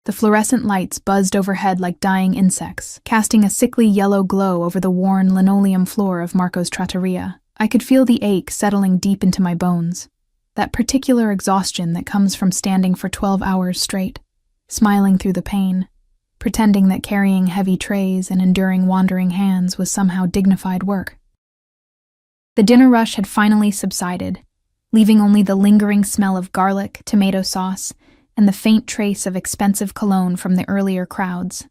The fluorescent lights buzzed overhead like dying insects, casting a sickly yellow glow over the worn linoleum floor of Marco's trattoria. I could feel the ache settling deep into my bones, that particular exhaustion that comes from standing for 12 hours straight, smiling through the pain, pretending that carrying heavy trays and enduring wandering hands was somehow dignified work. The dinner rush had finally subsided, leaving only the lingering smell of garlic, tomato sauce, and the faint trace of expensive cologne from the earlier crowds.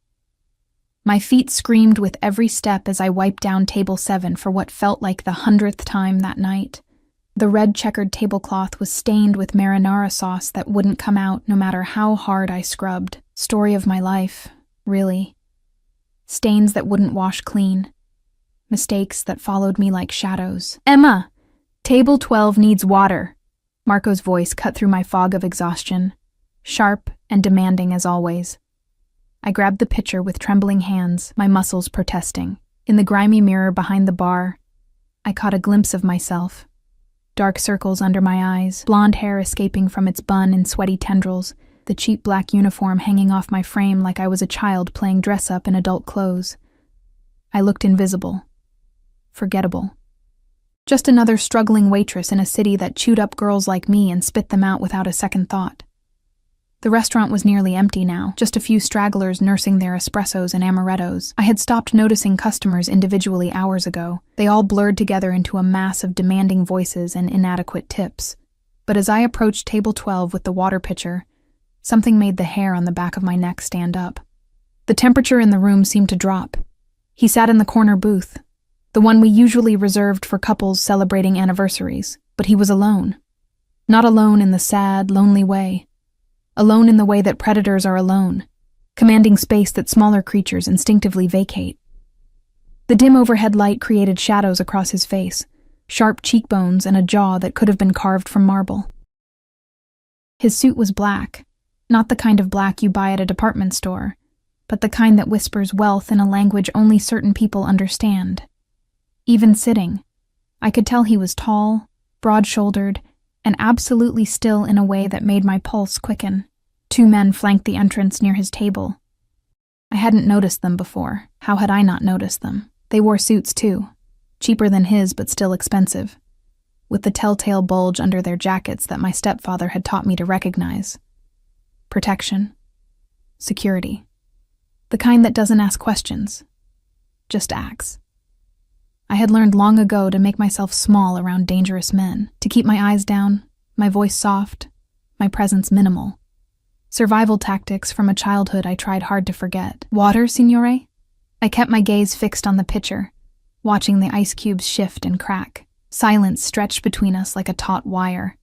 My feet screamed with every step as I wiped down table 7 for what felt like the 100th time that night. The red checkered tablecloth was stained with marinara sauce that wouldn't come out no matter how hard I scrubbed. Story of my life, really. Stains that wouldn't wash clean. Mistakes that followed me like shadows. "Emma! Table 12 needs water." Marco's voice cut through my fog of exhaustion, sharp and demanding as always. I grabbed the pitcher with trembling hands, my muscles protesting. In the grimy mirror behind the bar, I caught a glimpse of myself. Dark circles under my eyes, blonde hair escaping from its bun in sweaty tendrils, the cheap black uniform hanging off my frame like I was a child playing dress-up in adult clothes. I looked invisible. Forgettable. Just another struggling waitress in a city that chewed up girls like me and spit them out without a second thought. The restaurant was nearly empty now, just a few stragglers nursing their espressos and amarettos. I had stopped noticing customers individually hours ago. They all blurred together into a mass of demanding voices and inadequate tips. But as I approached table 12 with the water pitcher, something made the hair on the back of my neck stand up. The temperature in the room seemed to drop. He sat in the corner booth, the one we usually reserved for couples celebrating anniversaries, but he was alone. Not alone in the sad, lonely way. Alone in the way that predators are alone, commanding space that smaller creatures instinctively vacate. The dim overhead light created shadows across his face, sharp cheekbones and a jaw that could have been carved from marble. His suit was black, not the kind of black you buy at a department store, but the kind that whispers wealth in a language only certain people understand. Even sitting, I could tell he was tall, broad-shouldered, and absolutely still in a way that made my pulse quicken. 2 men flanked the entrance near his table. I hadn't noticed them before. How had I not noticed them? They wore suits too, cheaper than his but still expensive, with the telltale bulge under their jackets that my stepfather had taught me to recognize. Protection. Security. The kind that doesn't ask questions, just acts. I had learned long ago to make myself small around dangerous men, to keep my eyes down, my voice soft, my presence minimal. Survival tactics from a childhood I tried hard to forget. "Water, signore?" I kept my gaze fixed on the pitcher, watching the ice cubes shift and crack. Silence stretched between us like a taut wire.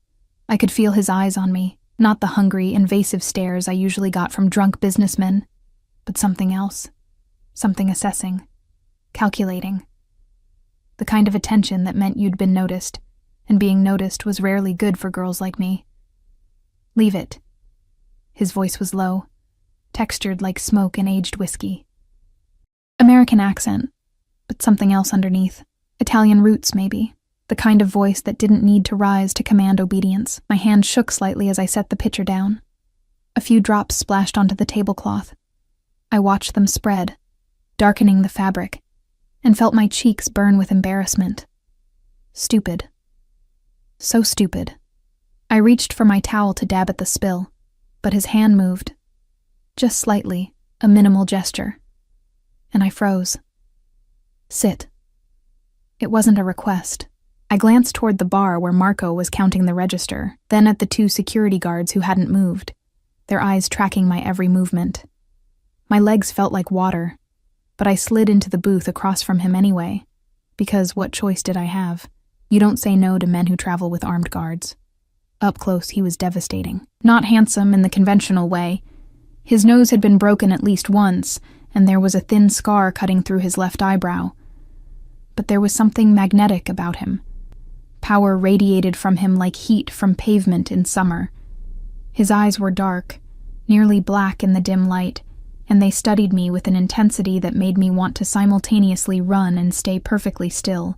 I could feel his eyes on me, not the hungry, invasive stares I usually got from drunk businessmen, but something else. Something assessing, calculating. The kind of attention that meant you'd been noticed, and being noticed was rarely good for girls like me. "Leave it." His voice was low, textured like smoke and aged whiskey. American accent, but something else underneath. Italian roots, maybe. The kind of voice that didn't need to rise to command obedience. My hand shook slightly as I set the pitcher down. A few drops splashed onto the tablecloth. I watched them spread, darkening the fabric, and felt my cheeks burn with embarrassment. Stupid. So stupid. I reached for my towel to dab at the spill, but his hand moved. Just slightly, a minimal gesture. And I froze. "Sit." It wasn't a request. I glanced toward the bar where Marco was counting the register, then at the 2 security guards who hadn't moved, their eyes tracking my every movement. My legs felt like water, but I slid into the booth across from him anyway, because what choice did I have? You don't say no to men who travel with armed guards. Up close, he was devastating. Not handsome in the conventional way. His nose had been broken at least once, and there was a thin scar cutting through his left eyebrow. But there was something magnetic about him. Power radiated from him like heat from pavement in summer. His eyes were dark, nearly black in the dim light, and they studied me with an intensity that made me want to simultaneously run and stay perfectly still.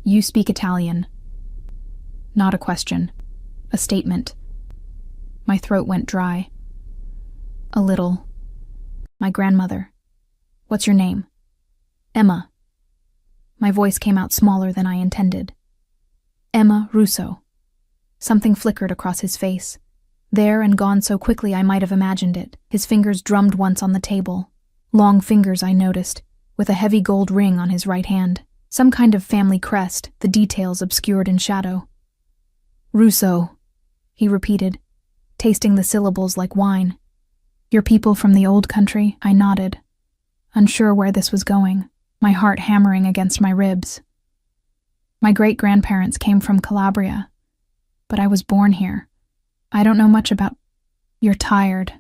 "You speak Italian." Not a question. A statement. My throat went dry. A little. My grandmother. What's your name? Emma. My voice came out smaller than I intended. Emma Russo. Something flickered across his face. There and gone so quickly I might have imagined it. His fingers drummed once on the table. Long fingers, I noticed, with a heavy gold ring on his right hand. Some kind of family crest, the details obscured in shadow. Russo, he repeated, tasting the syllables like wine. Your people from the old country? I nodded, unsure where this was going, my heart hammering against my ribs. My great-grandparents came from Calabria, but I was born here. I don't know much about... You're tired.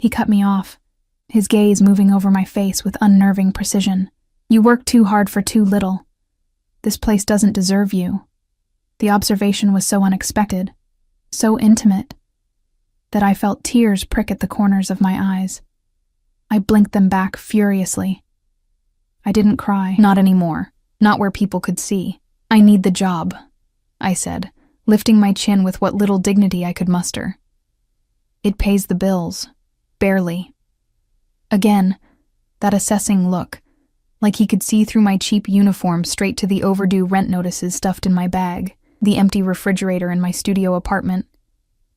He cut me off, his gaze moving over my face with unnerving precision. You work too hard for too little. This place doesn't deserve you. The observation was so unexpected, so intimate, that I felt tears prick at the corners of my eyes. I blinked them back furiously. I didn't cry. Not anymore. Not where people could see. I need the job, I said, lifting my chin with what little dignity I could muster. It pays the bills. Barely. Again, that assessing look, like he could see through my cheap uniform straight to the overdue rent notices stuffed in my bag, the empty refrigerator in my studio apartment,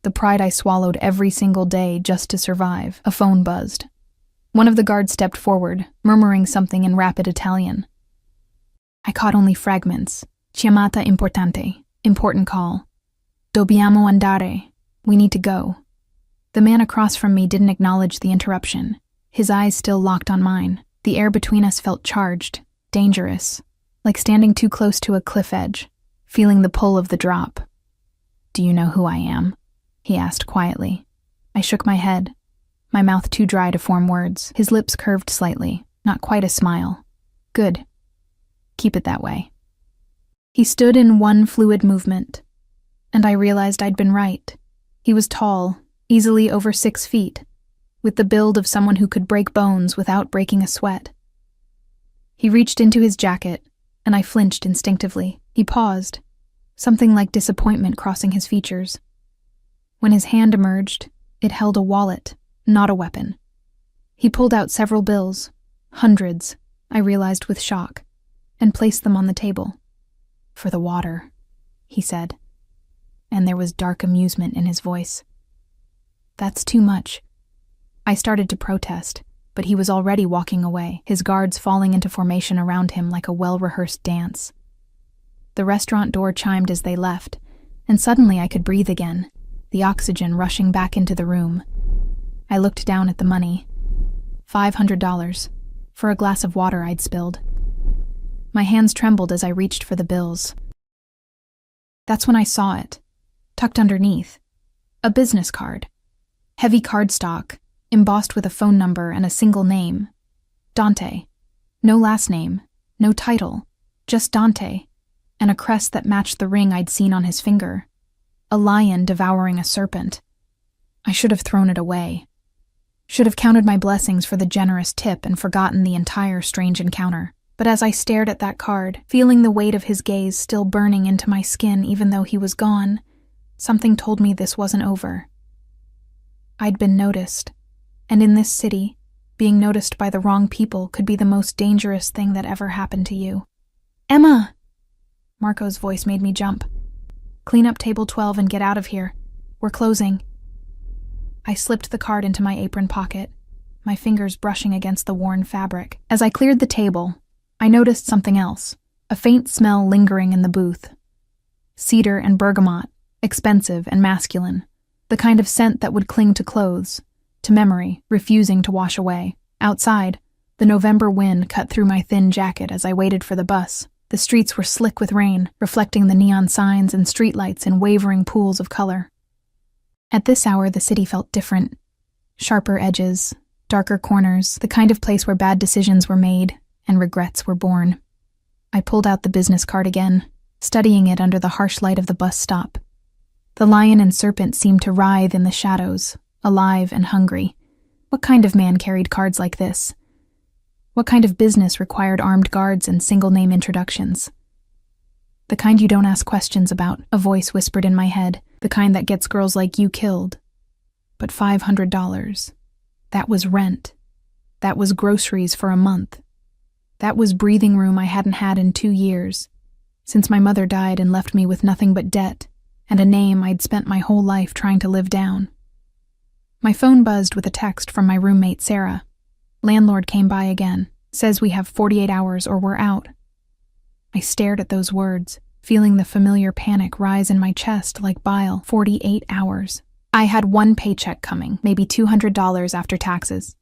the pride I swallowed every single day just to survive. A phone buzzed. One of the guards stepped forward, murmuring something in rapid Italian. I caught only fragments. Chiamata importante. Important call. Dobbiamo andare. We need to go. The man across from me didn't acknowledge the interruption, his eyes still locked on mine. The air between us felt charged, dangerous, like standing too close to a cliff edge, feeling the pull of the drop. Do you know who I am? He asked quietly. I shook my head, my mouth too dry to form words. His lips curved slightly, not quite a smile. Good. Keep it that way. He stood in one fluid movement, and I realized I'd been right. He was tall, easily over 6 feet, with the build of someone who could break bones without breaking a sweat. He reached into his jacket, and I flinched instinctively. He paused, something like disappointment crossing his features. When his hand emerged, it held a wallet, not a weapon. He pulled out several bills, hundreds, I realized with shock, and placed them on the table. For the water, he said, and there was dark amusement in his voice. That's too much. I started to protest, but he was already walking away, his guards falling into formation around him like a well-rehearsed dance. The restaurant door chimed as they left, and suddenly I could breathe again, the oxygen rushing back into the room. I looked down at the money. $500, for a glass of water I'd spilled. My hands trembled as I reached for the bills. That's when I saw it, tucked underneath. A business card. Heavy cardstock, embossed with a phone number and a single name. Dante. No last name, no title, just Dante, and a crest that matched the ring I'd seen on his finger. A lion devouring a serpent. I should have thrown it away. Should have counted my blessings for the generous tip and forgotten the entire strange encounter. But as I stared at that card, feeling the weight of his gaze still burning into my skin even though he was gone, something told me this wasn't over. I'd been noticed, and in this city, being noticed by the wrong people could be the most dangerous thing that ever happened to you. Emma! Marco's voice made me jump. Clean up table 12 and get out of here. We're closing. I slipped the card into my apron pocket, my fingers brushing against the worn fabric. As I cleared the table, I noticed something else, a faint smell lingering in the booth. Cedar and bergamot, expensive and masculine, the kind of scent that would cling to clothes, to memory, refusing to wash away. Outside, the November wind cut through my thin jacket as I waited for the bus. The streets were slick with rain, reflecting the neon signs and streetlights in wavering pools of color. At this hour, the city felt different. Sharper edges, darker corners, the kind of place where bad decisions were made and regrets were born. I pulled out the business card again, studying it under the harsh light of the bus stop. The lion and serpent seemed to writhe in the shadows, alive and hungry. What kind of man carried cards like this? What kind of business required armed guards and single-name introductions? The kind you don't ask questions about, a voice whispered in my head, the kind that gets girls like you killed. But $500. That was rent. That was groceries for a month. That was breathing room I hadn't had in 2 years, since my mother died and left me with nothing but debt and a name I'd spent my whole life trying to live down. My phone buzzed with a text from my roommate, Sarah. Landlord came by again. Says we have 48 hours or we're out. I stared at those words, feeling the familiar panic rise in my chest like bile. 48 hours. I had one paycheck coming, maybe $200 after taxes.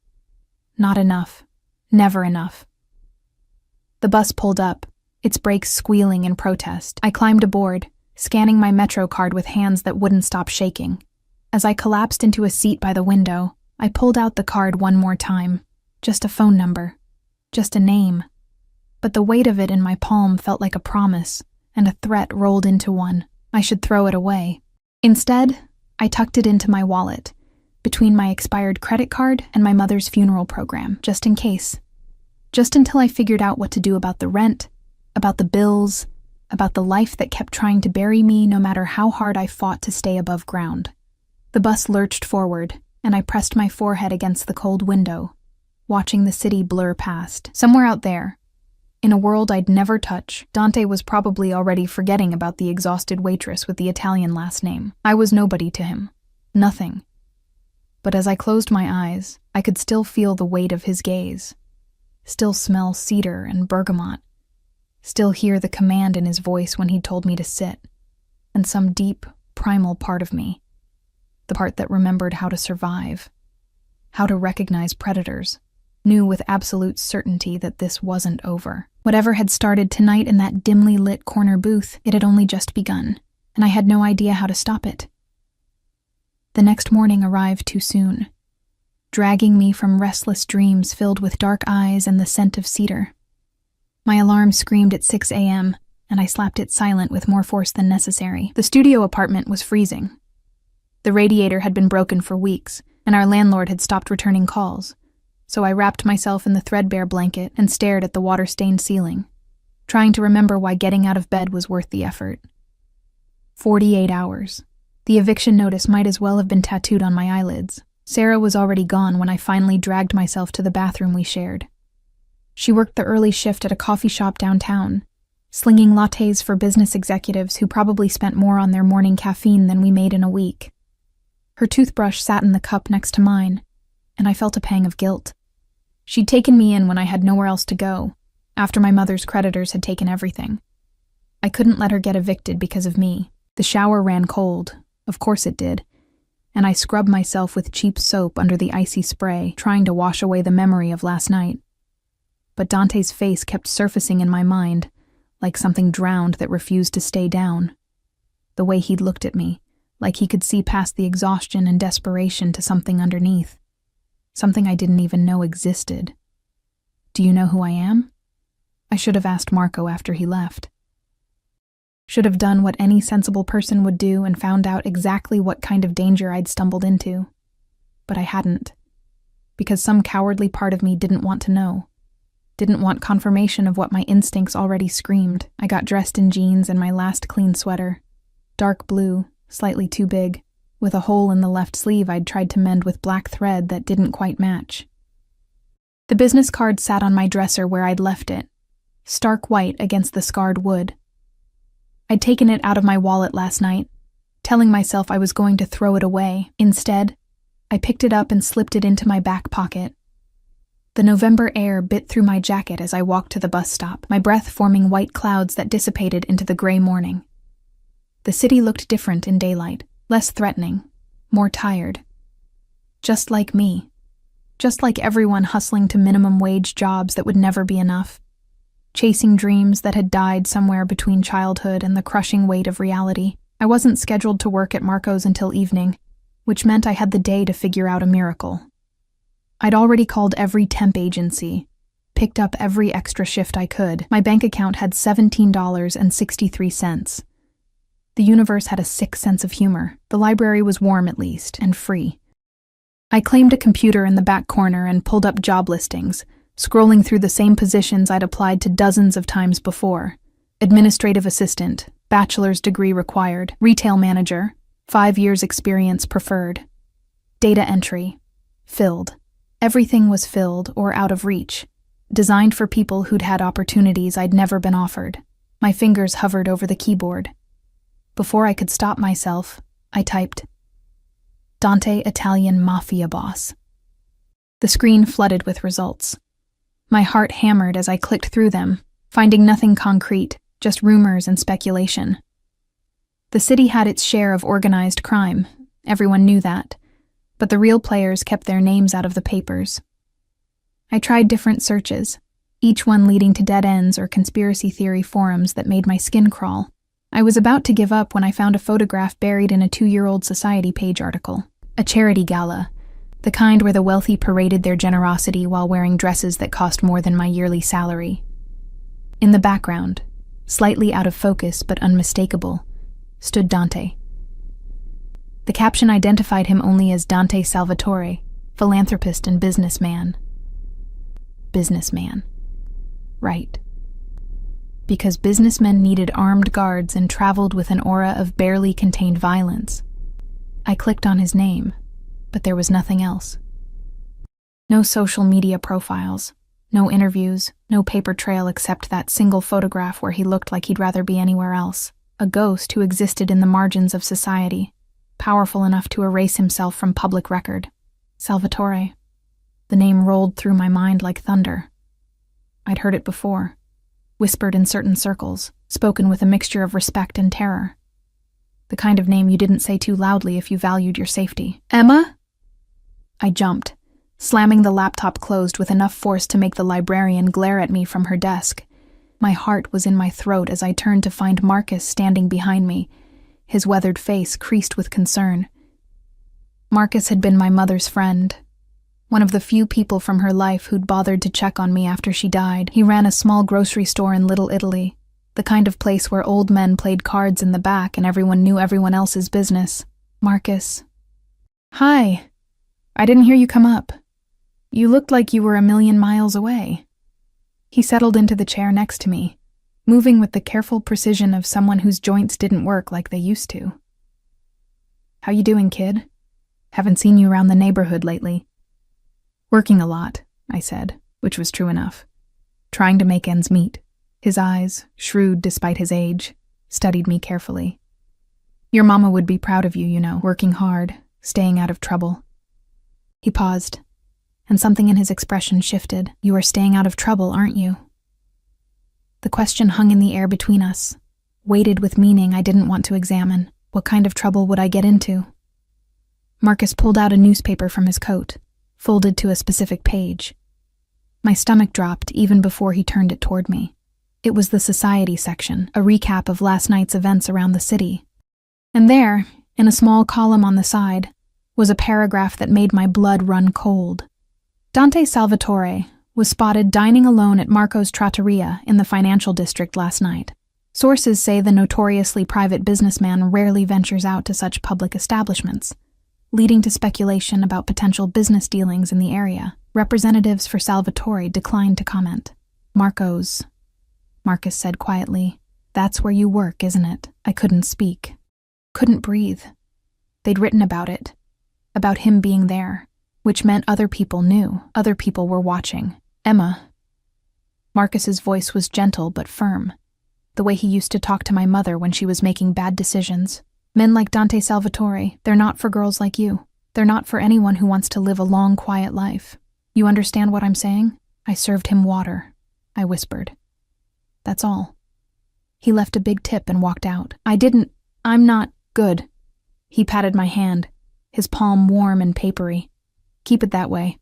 Not enough. Never enough. The bus pulled up, its brakes squealing in protest. I climbed aboard, scanning my Metro card with hands that wouldn't stop shaking. As I collapsed into a seat by the window, I pulled out the card one more time. Just a phone number. Just a name. But the weight of it in my palm felt like a promise, and a threat rolled into one. I should throw it away. Instead, I tucked it into my wallet, between my expired credit card and my mother's funeral program, just in case. Just until I figured out what to do about the rent, about the bills, about the life that kept trying to bury me no matter how hard I fought to stay above ground. The bus lurched forward, and I pressed my forehead against the cold window, watching the city blur past. Somewhere out there, in a world I'd never touch, Dante was probably already forgetting about the exhausted waitress with the Italian last name. I was nobody to him. Nothing. But as I closed my eyes, I could still feel the weight of his gaze. Still smell cedar and bergamot. Still hear the command in his voice when he told me to sit. And some deep, primal part of me, the part that remembered how to survive, how to recognize predators, knew with absolute certainty that this wasn't over. Whatever had started tonight in that dimly lit corner booth, it had only just begun, and I had no idea how to stop it. The next morning arrived too soon, dragging me from restless dreams filled with dark eyes and the scent of cedar. My alarm screamed at 6 a.m., and I slapped it silent with more force than necessary. The studio apartment was freezing. The radiator had been broken for weeks, and our landlord had stopped returning calls, so I wrapped myself in the threadbare blanket and stared at the water-stained ceiling, trying to remember why getting out of bed was worth the effort. 48 hours. The eviction notice might as well have been tattooed on my eyelids. Sarah was already gone when I finally dragged myself to the bathroom we shared. She worked the early shift at a coffee shop downtown, slinging lattes for business executives who probably spent more on their morning caffeine than we made in a week. Her toothbrush sat in the cup next to mine, and I felt a pang of guilt. She'd taken me in when I had nowhere else to go, after my mother's creditors had taken everything. I couldn't let her get evicted because of me. The shower ran cold, of course it did, and I scrubbed myself with cheap soap under the icy spray, trying to wash away the memory of last night. But Dante's face kept surfacing in my mind, like something drowned that refused to stay down. The way he'd looked at me, like he could see past the exhaustion and desperation to something underneath. Something I didn't even know existed. Do you know who I am? I should have asked Marco after he left. Should have done what any sensible person would do and found out exactly what kind of danger I'd stumbled into. But I hadn't, because some cowardly part of me didn't want to know. Didn't want confirmation of what my instincts already screamed. I got dressed in jeans and my last clean sweater. Dark blue, slightly too big, with a hole in the left sleeve I'd tried to mend with black thread that didn't quite match. The business card sat on my dresser where I'd left it, stark white against the scarred wood. I'd taken it out of my wallet last night, telling myself I was going to throw it away. Instead, I picked it up and slipped it into my back pocket. The November air bit through my jacket as I walked to the bus stop, my breath forming white clouds that dissipated into the gray morning. The city looked different in daylight, less threatening, more tired. Just like me. Just like everyone hustling to minimum wage jobs that would never be enough. Chasing dreams that had died somewhere between childhood and the crushing weight of reality. I wasn't scheduled to work at Marco's until evening, which meant I had the day to figure out a miracle. I'd already called every temp agency, picked up every extra shift I could. My bank account had $17.63. The universe had a sick sense of humor. The library was warm at least, and free. I claimed a computer in the back corner and pulled up job listings, scrolling through the same positions I'd applied to dozens of times before. Administrative assistant, bachelor's degree required. Retail manager, 5 years experience preferred. Data entry, filled. Everything was filled or out of reach, designed for people who'd had opportunities I'd never been offered. My fingers hovered over the keyboard. Before I could stop myself, I typed, Dante Italian Mafia boss. The screen flooded with results. My heart hammered as I clicked through them, finding nothing concrete, just rumors and speculation. The city had its share of organized crime, everyone knew that, but the real players kept their names out of the papers. I tried different searches, each one leading to dead ends or conspiracy theory forums that made my skin crawl. I was about to give up when I found a photograph buried in a 2-year-old Society page article. A charity gala, the kind where the wealthy paraded their generosity while wearing dresses that cost more than my yearly salary. In the background, slightly out of focus but unmistakable, stood Dante. The caption identified him only as Dante Salvatore, philanthropist and businessman. Businessman. Right. Because businessmen needed armed guards and traveled with an aura of barely contained violence. I clicked on his name, but there was nothing else. No social media profiles, no interviews, no paper trail except that single photograph where he looked like he'd rather be anywhere else. A ghost who existed in the margins of society, powerful enough to erase himself from public record. Salvatore. The name rolled through my mind like thunder. I'd heard it before, whispered in certain circles, spoken with a mixture of respect and terror. The kind of name you didn't say too loudly if you valued your safety. Emma? I jumped, slamming the laptop closed with enough force to make the librarian glare at me from her desk. My heart was in my throat as I turned to find Marcus standing behind me, his weathered face creased with concern. Marcus had been my mother's friend, one of the few people from her life who'd bothered to check on me after she died. He ran a small grocery store in Little Italy, the kind of place where old men played cards in the back and everyone knew everyone else's business. Marcus. Hi. I didn't hear you come up. You looked like you were a million miles away. He settled into the chair next to me, moving with the careful precision of someone whose joints didn't work like they used to. How you doing, kid? Haven't seen you around the neighborhood lately. Working a lot, I said, which was true enough. Trying to make ends meet. His eyes, shrewd despite his age, studied me carefully. Your mama would be proud of you, you know, working hard, staying out of trouble. He paused, and something in his expression shifted. You are staying out of trouble, aren't you? The question hung in the air between us, weighted with meaning I didn't want to examine. What kind of trouble would I get into? Marcus pulled out a newspaper from his coat, folded to a specific page. My stomach dropped even before he turned it toward me. It was the Society section, a recap of last night's events around the city. And there, in a small column on the side, was a paragraph that made my blood run cold. Dante Salvatore was spotted dining alone at Marco's Trattoria in the financial district last night. Sources say the notoriously private businessman rarely ventures out to such public establishments, leading to speculation about potential business dealings in the area. Representatives for Salvatore declined to comment. Marcos, Marcus said quietly. That's where you work, isn't it? I couldn't speak. Couldn't breathe. They'd written about it. About him being there, which meant other people knew. Other people were watching. Emma. Marcus's voice was gentle but firm, the way he used to talk to my mother when she was making bad decisions. Men like Dante Salvatore, they're not for girls like you. They're not for anyone who wants to live a long, quiet life. You understand what I'm saying? I served him water, I whispered. That's all. He left a big tip and walked out. I'm not good. He patted my hand, his palm warm and papery. Keep it that way.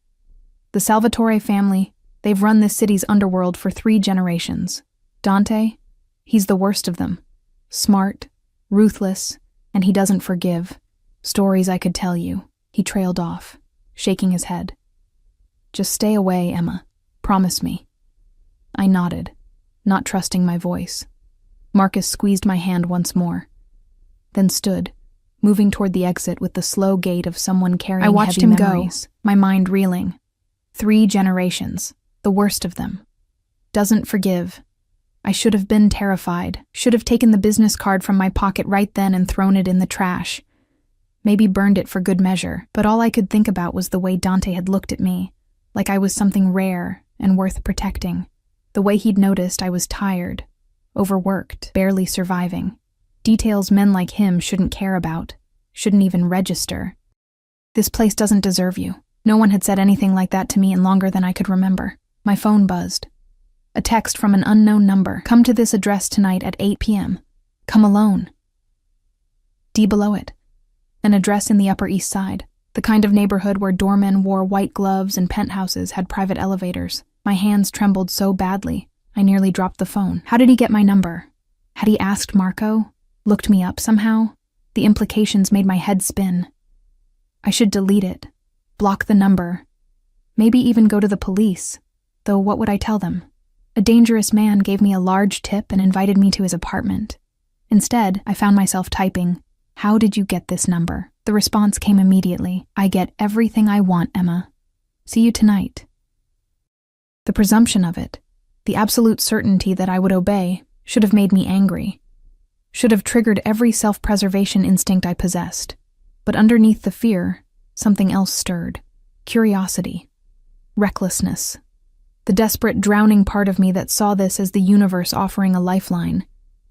The Salvatore family, they've run this city's underworld for 3 generations. Dante, he's the worst of them. Smart, ruthless, and he doesn't forgive. Stories I could tell you. He trailed off, shaking his head. Just stay away, Emma. Promise me. I nodded, not trusting my voice. Marcus squeezed my hand once more, then stood, moving toward the exit with the slow gait of someone carrying heavy memories. I watched him go, my mind reeling. 3 generations, the worst of them. Doesn't forgive. I should have been terrified, should have taken the business card from my pocket right then and thrown it in the trash. Maybe burned it for good measure, but all I could think about was the way Dante had looked at me, like I was something rare and worth protecting. The way he'd noticed I was tired, overworked, barely surviving. Details men like him shouldn't care about, shouldn't even register. This place doesn't deserve you. No one had said anything like that to me in longer than I could remember. My phone buzzed. A text from an unknown number. Come to this address tonight at 8 p.m. Come alone. D below it. An address in the Upper East Side. The kind of neighborhood where doormen wore white gloves and penthouses had private elevators. My hands trembled so badly, I nearly dropped the phone. How did he get my number? Had he asked Marco? Looked me up somehow? The implications made my head spin. I should delete it. Block the number. Maybe even go to the police. Though what would I tell them? A dangerous man gave me a large tip and invited me to his apartment. Instead, I found myself typing, "How did you get this number?" The response came immediately. "I get everything I want, Emma. See you tonight." The presumption of it, the absolute certainty that I would obey, should have made me angry. Should have triggered every self-preservation instinct I possessed. But underneath the fear, something else stirred. Curiosity. Recklessness. The desperate, drowning part of me that saw this as the universe offering a lifeline,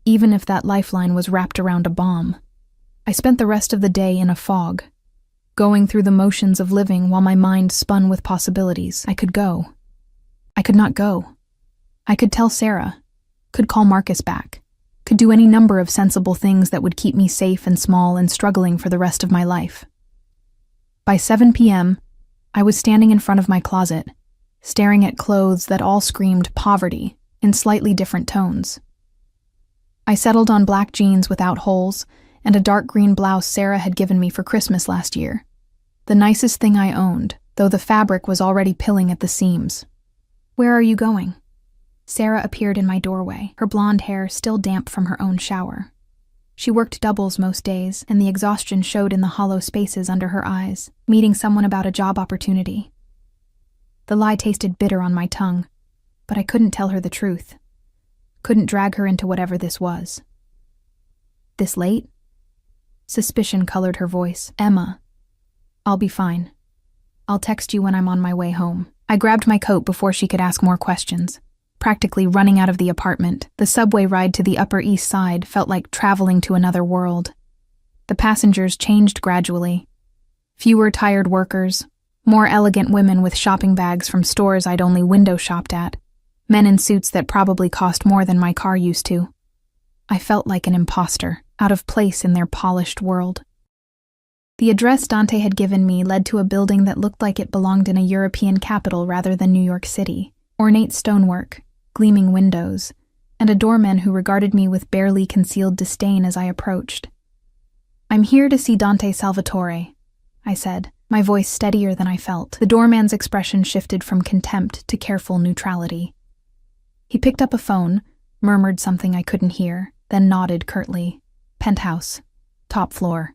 even if that lifeline was wrapped around a bomb. I spent the rest of the day in a fog, going through the motions of living while my mind spun with possibilities. I could go. I could not go. I could tell Sarah, could call Marcus back, could do any number of sensible things that would keep me safe and small and struggling for the rest of my life. By 7 p.m., I was standing in front of my closet, staring at clothes that all screamed poverty in slightly different tones. I settled on black jeans without holes and a dark green blouse Sarah had given me for Christmas last year. The nicest thing I owned, though the fabric was already pilling at the seams. "Where are you going?" Sarah appeared in my doorway, her blonde hair still damp from her own shower. She worked doubles most days, and the exhaustion showed in the hollow spaces under her eyes, meeting someone about a job opportunity. The lie tasted bitter on my tongue, but I couldn't tell her the truth. Couldn't drag her into whatever this was. "This late?" Suspicion colored her voice. "Emma, I'll be fine. I'll text you when I'm on my way home." I grabbed my coat before she could ask more questions. Practically running out of the apartment, the subway ride to the Upper East Side felt like traveling to another world. The passengers changed gradually. Fewer tired workers, more elegant women with shopping bags from stores I'd only window shopped at, men in suits that probably cost more than my car used to. I felt like an imposter, out of place in their polished world. The address Dante had given me led to a building that looked like it belonged in a European capital rather than New York City. Ornate stonework, gleaming windows, and a doorman who regarded me with barely concealed disdain as I approached. "I'm here to see Dante Salvatore," I said, my voice steadier than I felt. The doorman's expression shifted from contempt to careful neutrality. He picked up a phone, murmured something I couldn't hear, then nodded curtly. "Penthouse. Top floor."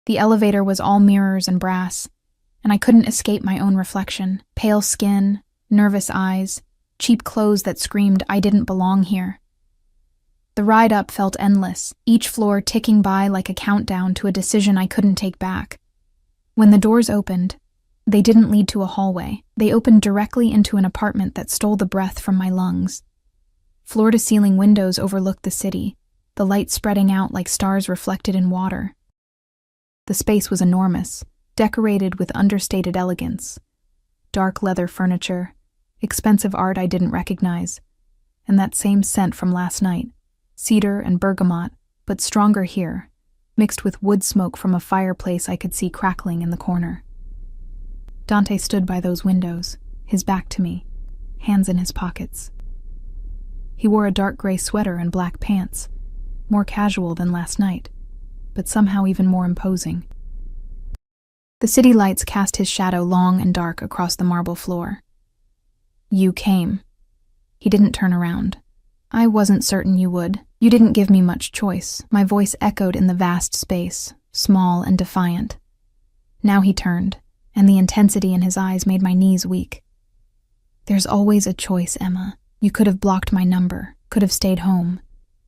The elevator was all mirrors and brass, and I couldn't escape my own reflection. Pale skin, nervous eyes, cheap clothes that screamed I didn't belong here. The ride up felt endless, each floor ticking by like a countdown to a decision I couldn't take back. When the doors opened, they didn't lead to a hallway. They opened directly into an apartment that stole the breath from my lungs. Floor-to-ceiling windows overlooked the city, the light spreading out like stars reflected in water. The space was enormous, decorated with understated elegance. Dark leather furniture, expensive art I didn't recognize, and that same scent from last night, cedar and bergamot, but stronger here, mixed with wood smoke from a fireplace I could see crackling in the corner. Dante stood by those windows, his back to me, hands in his pockets. He wore a dark gray sweater and black pants, more casual than last night, but somehow even more imposing. The city lights cast his shadow long and dark across the marble floor. "You came." He didn't turn around. "I wasn't certain you would. You didn't give me much choice." My voice echoed in the vast space, small and defiant. Now he turned, and the intensity in his eyes made my knees weak. "There's always a choice, Emma. You could have blocked my number, could have stayed home,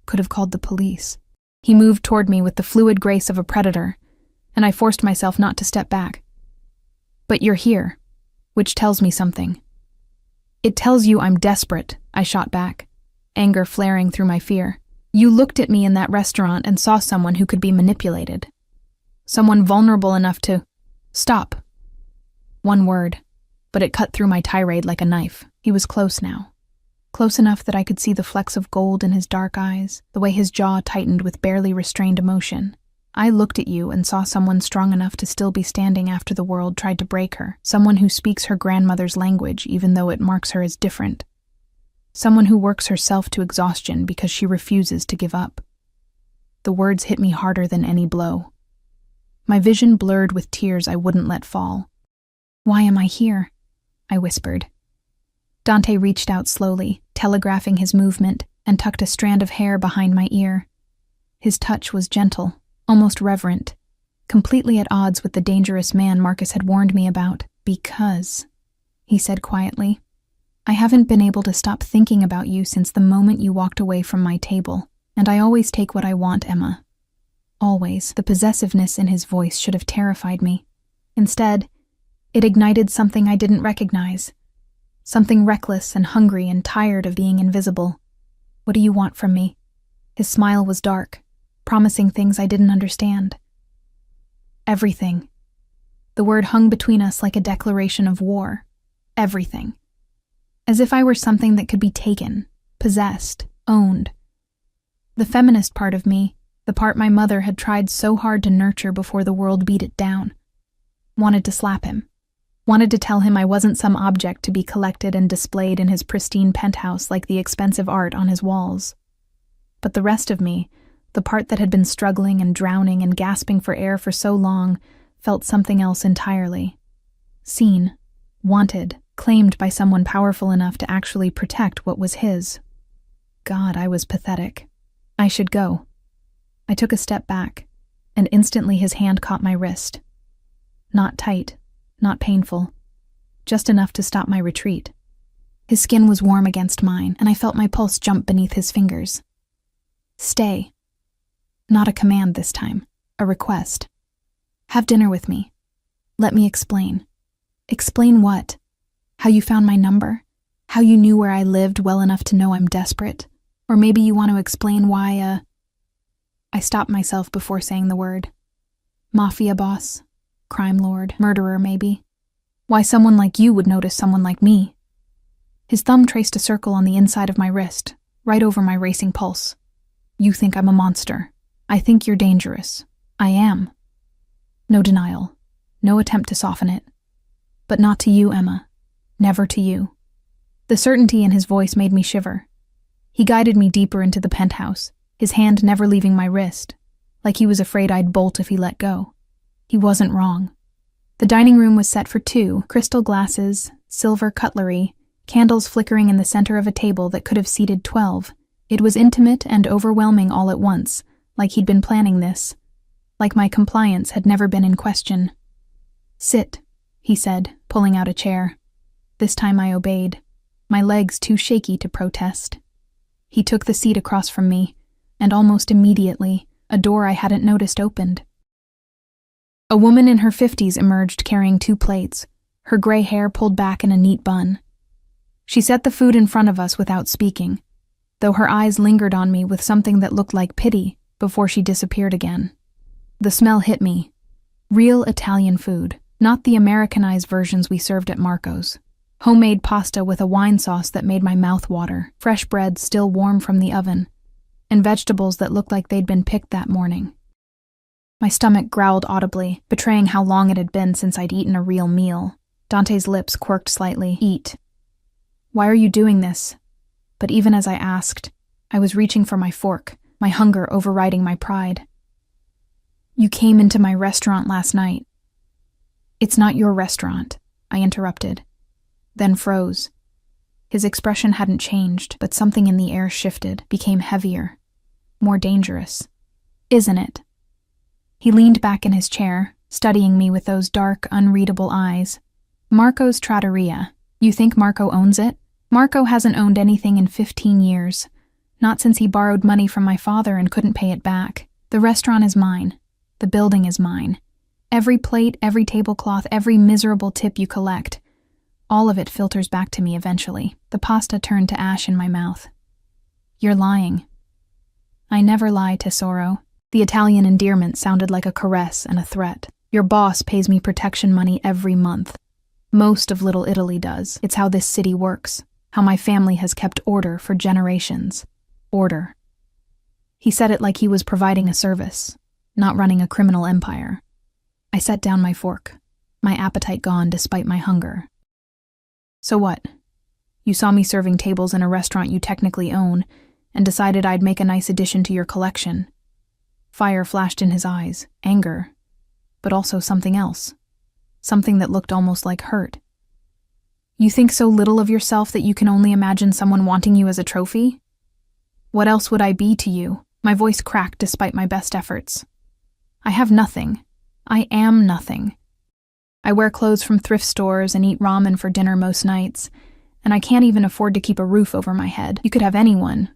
could have called the police." He moved toward me with the fluid grace of a predator, and I forced myself not to step back. "But you're here. Which tells me something. It tells you I'm desperate, I shot back, anger flaring through my fear. You looked at me in that restaurant and saw someone who could be manipulated. Someone vulnerable enough to… Stop. One word, but it cut through my tirade like a knife. He was close now. Close enough that I could see the flecks of gold in his dark eyes, the way his jaw tightened with barely restrained emotion. I looked at you and saw someone strong enough to still be standing after the world tried to break her, someone who speaks her grandmother's language even though it marks her as different. Someone who works herself to exhaustion because she refuses to give up. The words hit me harder than any blow. My vision blurred with tears I wouldn't let fall. "Why am I here?" I whispered. Dante reached out slowly, telegraphing his movement, and tucked a strand of hair behind my ear. His touch was gentle, almost reverent, completely at odds with the dangerous man Marcus had warned me about. "Because," he said quietly, "I haven't been able to stop thinking about you since the moment you walked away from my table, and I always take what I want, Emma." Always. The possessiveness in his voice should have terrified me. Instead, it ignited something I didn't recognize. Something reckless and hungry and tired of being invisible. "What do you want from me?" His smile was dark, promising things I didn't understand. "Everything." The word hung between us like a declaration of war. Everything. As if I were something that could be taken, possessed, owned. The feminist part of me, the part my mother had tried so hard to nurture before the world beat it down, wanted to slap him. Wanted to tell him I wasn't some object to be collected and displayed in his pristine penthouse like the expensive art on his walls. But the rest of me, the part that had been struggling and drowning and gasping for air for so long, felt something else entirely. Seen, wanted, claimed by someone powerful enough to actually protect what was his. God, I was pathetic. I should go. I took a step back, and instantly his hand caught my wrist. Not tight. Not painful, just enough to stop my retreat. His skin was warm against mine, and I felt my pulse jump beneath his fingers. "Stay." Not a command this time, a request. "Have dinner with me. Let me explain." "Explain what? How you found my number? How you knew where I lived well enough to know I'm desperate? Or maybe you want to explain why, I stopped myself before saying the word. Mafia boss? Crime lord, murderer maybe. Why someone like you would notice someone like me. His thumb traced a circle on the inside of my wrist, right over my racing pulse. "You think I'm a monster. I think you're dangerous. I am." No denial, no attempt to soften it. "But not to you, Emma. Never to you." The certainty in his voice made me shiver. He guided me deeper into the penthouse, his hand never leaving my wrist, like he was afraid I'd bolt if he let go. He wasn't wrong. The dining room was set for two, crystal glasses, silver cutlery, candles flickering in the center of a table that could have seated 12. It was intimate and overwhelming all at once, like he'd been planning this, like my compliance had never been in question. "Sit," he said, pulling out a chair. This time I obeyed, my legs too shaky to protest. He took the seat across from me, and almost immediately, a door I hadn't noticed opened. A woman in her 50s emerged carrying 2 plates, her gray hair pulled back in a neat bun. She set the food in front of us without speaking, though her eyes lingered on me with something that looked like pity before she disappeared again. The smell hit me. Real Italian food, not the Americanized versions we served at Marco's. Homemade pasta with a wine sauce that made my mouth water, fresh bread still warm from the oven, and vegetables that looked like they'd been picked that morning. My stomach growled audibly, betraying how long it had been since I'd eaten a real meal. Dante's lips quirked slightly. "Eat." "Why are you doing this?" But even as I asked, I was reaching for my fork, my hunger overriding my pride. "You came into my restaurant last night." "It's not your restaurant," I interrupted, then froze. His expression hadn't changed, but something in the air shifted, became heavier, more dangerous. "Isn't it?" He leaned back in his chair, studying me with those dark, unreadable eyes. "Marco's Trattoria. You think Marco owns it? Marco hasn't owned anything in 15 years. Not since he borrowed money from my father and couldn't pay it back. The restaurant is mine. The building is mine. Every plate, every tablecloth, every miserable tip you collect. All of it filters back to me eventually. The pasta turned to ash in my mouth. You're lying. I never lie, tesoro. The Italian endearment sounded like a caress and a threat. Your boss pays me protection money every month. Most of Little Italy does. It's how this city works. How my family has kept order for generations. Order. He said it like he was providing a service, not running a criminal empire. I set down my fork, my appetite gone despite my hunger. So what? You saw me serving tables in a restaurant you technically own, and decided I'd make a nice addition to your collection. Fire flashed in his eyes, anger, but also something else. Something that looked almost like hurt. You think so little of yourself that you can only imagine someone wanting you as a trophy? What else would I be to you? My voice cracked despite my best efforts. I have nothing. I am nothing. I wear clothes from thrift stores and eat ramen for dinner most nights, and I can't even afford to keep a roof over my head. You could have anyone.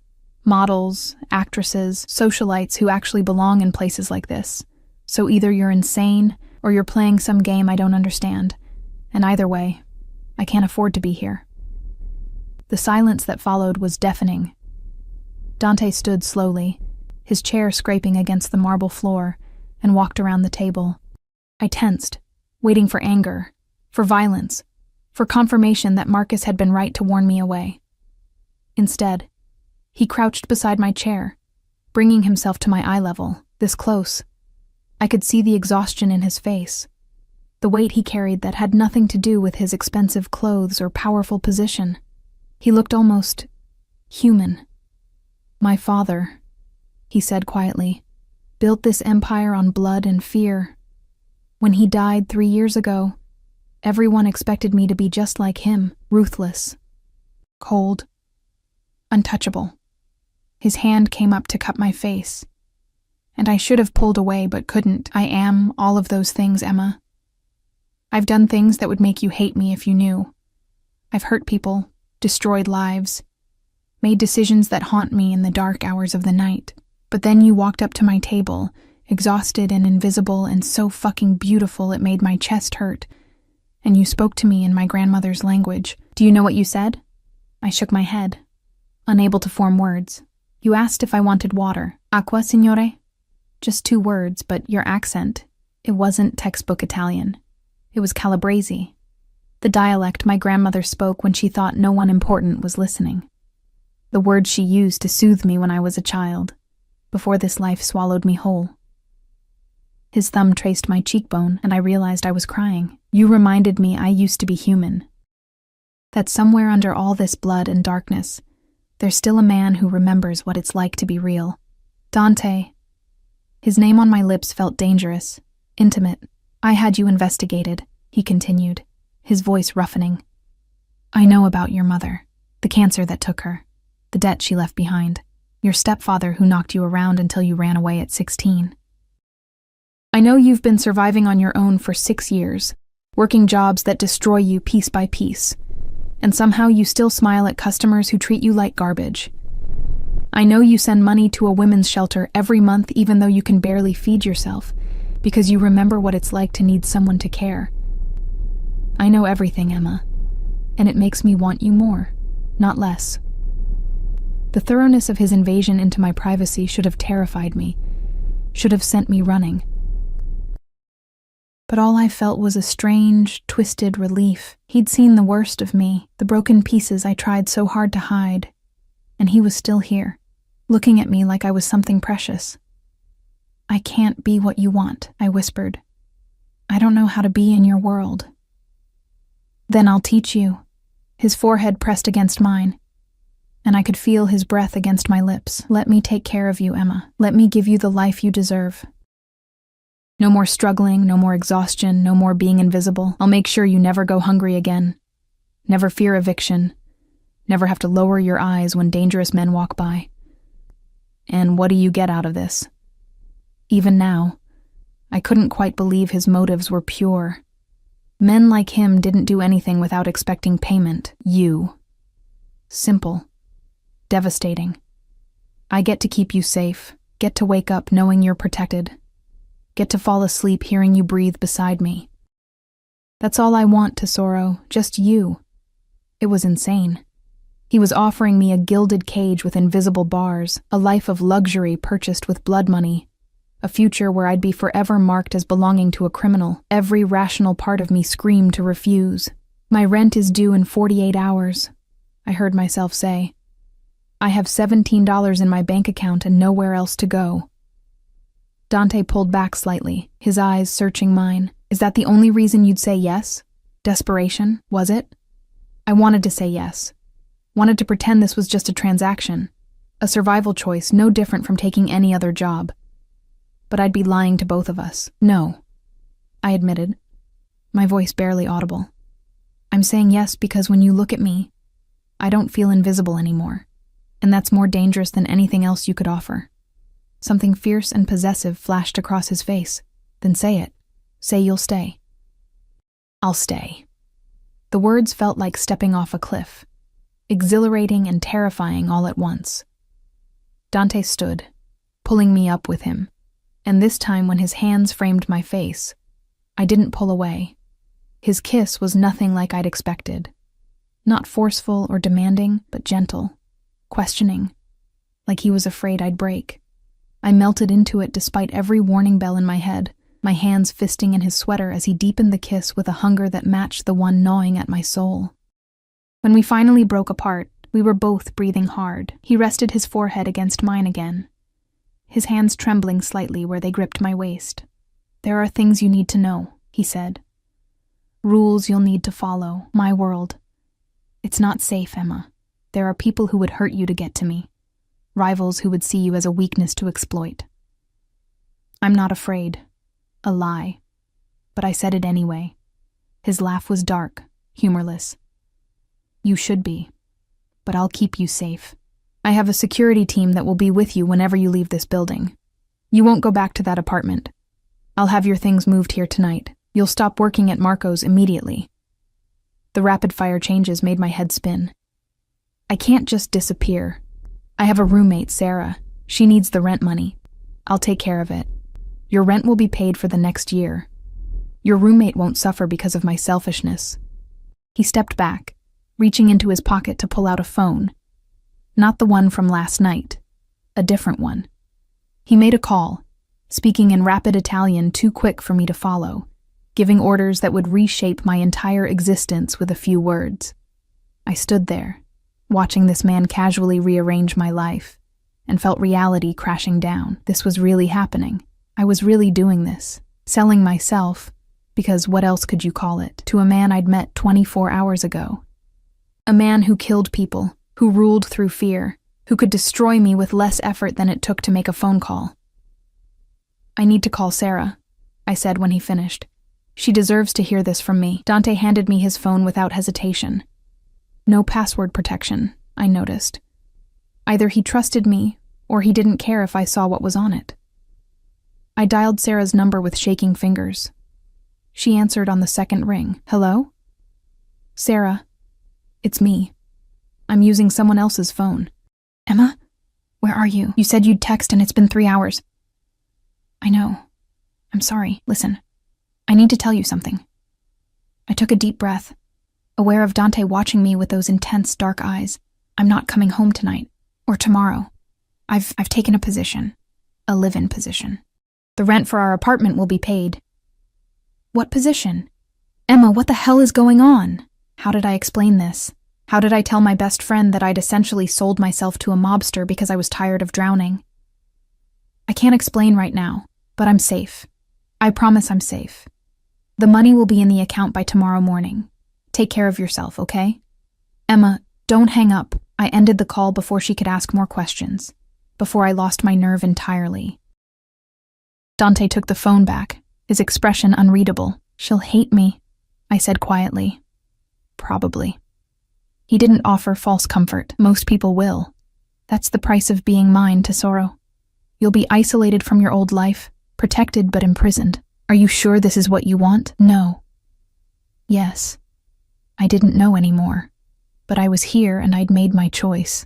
Models, actresses, socialites who actually belong in places like this. So either you're insane, or you're playing some game I don't understand. And either way, I can't afford to be here. The silence that followed was deafening. Dante stood slowly, his chair scraping against the marble floor, and walked around the table. I tensed, waiting for anger, for violence, for confirmation that Marcus had been right to warn me away. Instead, he crouched beside my chair, bringing himself to my eye level, this close. I could see the exhaustion in his face, the weight he carried that had nothing to do with his expensive clothes or powerful position. He looked almost human. My father, he said quietly, built this empire on blood and fear. When he died 3 years ago, everyone expected me to be just like him, ruthless, cold, untouchable. His hand came up to cup my face, and I should have pulled away but couldn't. I am all of those things, Emma. I've done things that would make you hate me if you knew. I've hurt people, destroyed lives, made decisions that haunt me in the dark hours of the night. But then you walked up to my table, exhausted and invisible and so fucking beautiful it made my chest hurt, and you spoke to me in my grandmother's language. Do you know what you said? I shook my head, unable to form words. You asked if I wanted water. Acqua, signore? Just 2 words, but your accent, it wasn't textbook Italian. It was Calabrese, the dialect my grandmother spoke when she thought no one important was listening. The words she used to soothe me when I was a child, before this life swallowed me whole. His thumb traced my cheekbone, and I realized I was crying. You reminded me I used to be human. That somewhere under all this blood and darkness, there's still a man who remembers what it's like to be real. Dante. His name on my lips felt dangerous, intimate. I had you investigated, he continued, his voice roughening. I know about your mother, the cancer that took her, the debt she left behind, your stepfather who knocked you around until you ran away at 16. I know you've been surviving on your own for 6 years, working jobs that destroy you piece by piece, and somehow you still smile at customers who treat you like garbage. I know you send money to a women's shelter every month even though you can barely feed yourself, because you remember what it's like to need someone to care. I know everything, Emma, and it makes me want you more, not less. The thoroughness of his invasion into my privacy should have terrified me, should have sent me running. But all I felt was a strange, twisted relief. He'd seen the worst of me, the broken pieces I tried so hard to hide, and he was still here, looking at me like I was something precious. I can't be what you want, I whispered. I don't know how to be in your world. Then I'll teach you. His forehead pressed against mine, and I could feel his breath against my lips. Let me take care of you, Emma. Let me give you the life you deserve. No more struggling, no more exhaustion, no more being invisible. I'll make sure you never go hungry again. Never fear eviction. Never have to lower your eyes when dangerous men walk by. And what do you get out of this? Even now, I couldn't quite believe his motives were pure. Men like him didn't do anything without expecting payment. You. Simple. Devastating. I get to keep you safe, get to wake up knowing you're protected, get to fall asleep hearing you breathe beside me. That's all I want, tesoro, just you. It was insane. He was offering me a gilded cage with invisible bars, a life of luxury purchased with blood money, a future where I'd be forever marked as belonging to a criminal. Every rational part of me screamed to refuse. My rent is due in 48 hours, I heard myself say. I have $17 in my bank account and nowhere else to go. Dante pulled back slightly, his eyes searching mine. Is that the only reason you'd say yes? Desperation, was it? I wanted to say yes. Wanted to pretend this was just a transaction, a survival choice no different from taking any other job. But I'd be lying to both of us. No, I admitted, my voice barely audible. I'm saying yes because when you look at me, I don't feel invisible anymore, and that's more dangerous than anything else you could offer. Something fierce and possessive flashed across his face. Then say it. Say you'll stay. I'll stay. The words felt like stepping off a cliff, exhilarating and terrifying all at once. Dante stood, pulling me up with him, and this time when his hands framed my face, I didn't pull away. His kiss was nothing like I'd expected. Not forceful or demanding, but gentle, questioning, like he was afraid I'd break. I melted into it despite every warning bell in my head, my hands fisting in his sweater as he deepened the kiss with a hunger that matched the one gnawing at my soul. When we finally broke apart, we were both breathing hard. He rested his forehead against mine again, his hands trembling slightly where they gripped my waist. There are things you need to know, he said. Rules you'll need to follow, my world. It's not safe, Emma. There are people who would hurt you to get to me, rivals who would see you as a weakness to exploit. I'm not afraid. A lie. But I said it anyway. His laugh was dark, humorless. You should be, but I'll keep you safe. I have a security team that will be with you whenever you leave this building. You won't go back to that apartment. I'll have your things moved here tonight. You'll stop working at Marco's immediately. The rapid-fire changes made my head spin. I can't just disappear. I have a roommate, Sarah. She needs the rent money. I'll take care of it. Your rent will be paid for the next year. Your roommate won't suffer because of my selfishness. He stepped back, reaching into his pocket to pull out a phone. Not the one from last night. A different one. He made a call, speaking in rapid Italian too quick for me to follow, giving orders that would reshape my entire existence with a few words. I stood there, watching this man casually rearrange my life, and felt reality crashing down. This was really happening. I was really doing this, selling myself, because what else could you call it, to a man I'd met 24 hours ago. A man who killed people, who ruled through fear, who could destroy me with less effort than it took to make a phone call. I need to call Sarah, I said when he finished. She deserves to hear this from me. Dante handed me his phone without hesitation. No password protection, I noticed. Either he trusted me, or he didn't care if I saw what was on it. I dialed Sarah's number with shaking fingers. She answered on the second ring. Hello? Sarah, it's me. I'm using someone else's phone. Emma? Where are you? You said you'd text and it's been 3 hours. I know. I'm sorry. Listen, I need to tell you something. I took a deep breath, aware of Dante watching me with those intense dark eyes. I'm not coming home tonight, or tomorrow. I've taken a position, a live-in position. The rent for our apartment will be paid. What position? Emma, what the hell is going on? How did I explain this? How did I tell my best friend that I'd essentially sold myself to a mobster because I was tired of drowning? I can't explain right now, but I'm safe. I promise I'm safe. The money will be in the account by tomorrow morning. Take care of yourself, okay? Emma, don't hang up. I ended the call before she could ask more questions, before I lost my nerve entirely. Dante took the phone back, his expression unreadable. She'll hate me, I said quietly. Probably. He didn't offer false comfort. Most people will. That's the price of being mine, Tesoro. You'll be isolated from your old life, protected but imprisoned. Are you sure this is what you want? No. Yes. I didn't know anymore. But I was here and I'd made my choice.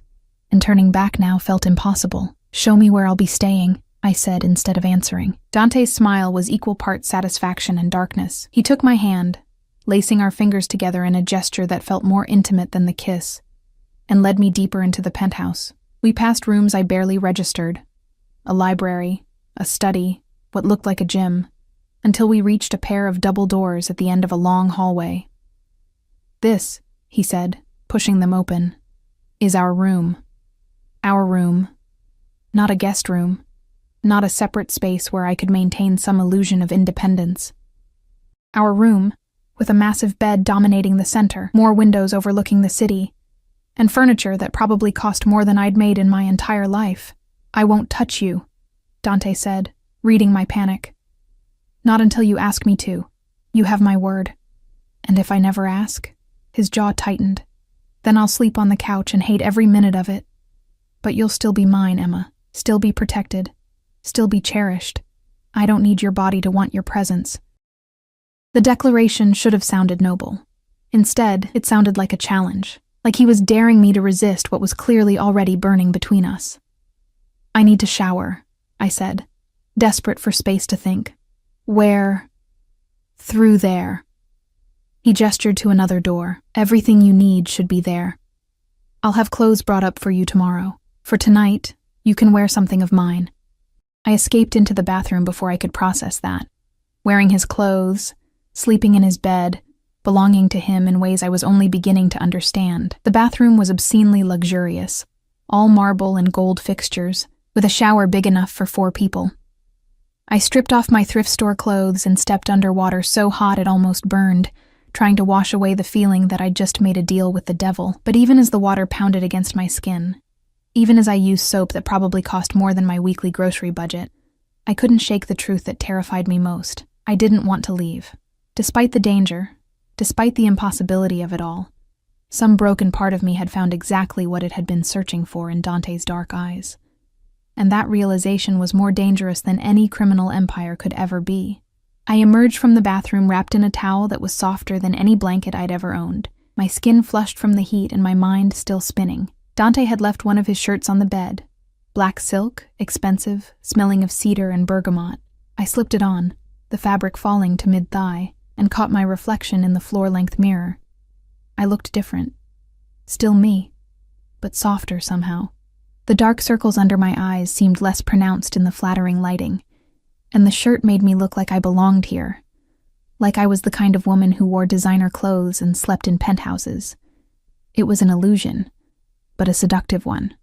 And turning back now felt impossible. Show me where I'll be staying, I said instead of answering. Dante's smile was equal parts satisfaction and darkness. He took my hand, lacing our fingers together in a gesture that felt more intimate than the kiss, and led me deeper into the penthouse. We passed rooms I barely registered, a library, a study, what looked like a gym, until we reached a pair of double doors at the end of a long hallway. "This," he said, pushing them open, "is our room. Our room. Not a guest room. Not a separate space where I could maintain some illusion of independence. Our room, with a massive bed dominating the center, more windows overlooking the city, and furniture that probably cost more than I'd made in my entire life. I won't touch you," Dante said, reading my panic. "Not until you ask me to. You have my word. And if I never ask?" His jaw tightened. "Then I'll sleep on the couch and hate every minute of it. But you'll still be mine, Emma. Still be protected. Still be cherished. I don't need your body to want your presence." The declaration should have sounded noble. Instead, it sounded like a challenge, like he was daring me to resist what was clearly already burning between us. "I need to shower," I said, desperate for space to think. "Where?" "Through there." He gestured to another door. "Everything you need should be there. I'll have clothes brought up for you tomorrow. For tonight, you can wear something of mine." I escaped into the bathroom before I could process that. Wearing his clothes, sleeping in his bed, belonging to him in ways I was only beginning to understand. The bathroom was obscenely luxurious, all marble and gold fixtures, with a shower big enough for 4 people. I stripped off my thrift store clothes and stepped under water so hot it almost burned, trying to wash away the feeling that I'd just made a deal with the devil. But even as the water pounded against my skin, even as I used soap that probably cost more than my weekly grocery budget, I couldn't shake the truth that terrified me most. I didn't want to leave. Despite the danger, despite the impossibility of it all, some broken part of me had found exactly what it had been searching for in Dante's dark eyes. And that realization was more dangerous than any criminal empire could ever be. I emerged from the bathroom wrapped in a towel that was softer than any blanket I'd ever owned, my skin flushed from the heat and my mind still spinning. Dante had left one of his shirts on the bed. Black silk, expensive, smelling of cedar and bergamot. I slipped it on, the fabric falling to mid-thigh, and caught my reflection in the floor-length mirror. I looked different. Still me, but softer somehow. The dark circles under my eyes seemed less pronounced in the flattering lighting, and the shirt made me look like I belonged here, like I was the kind of woman who wore designer clothes and slept in penthouses. It was an illusion, but a seductive one.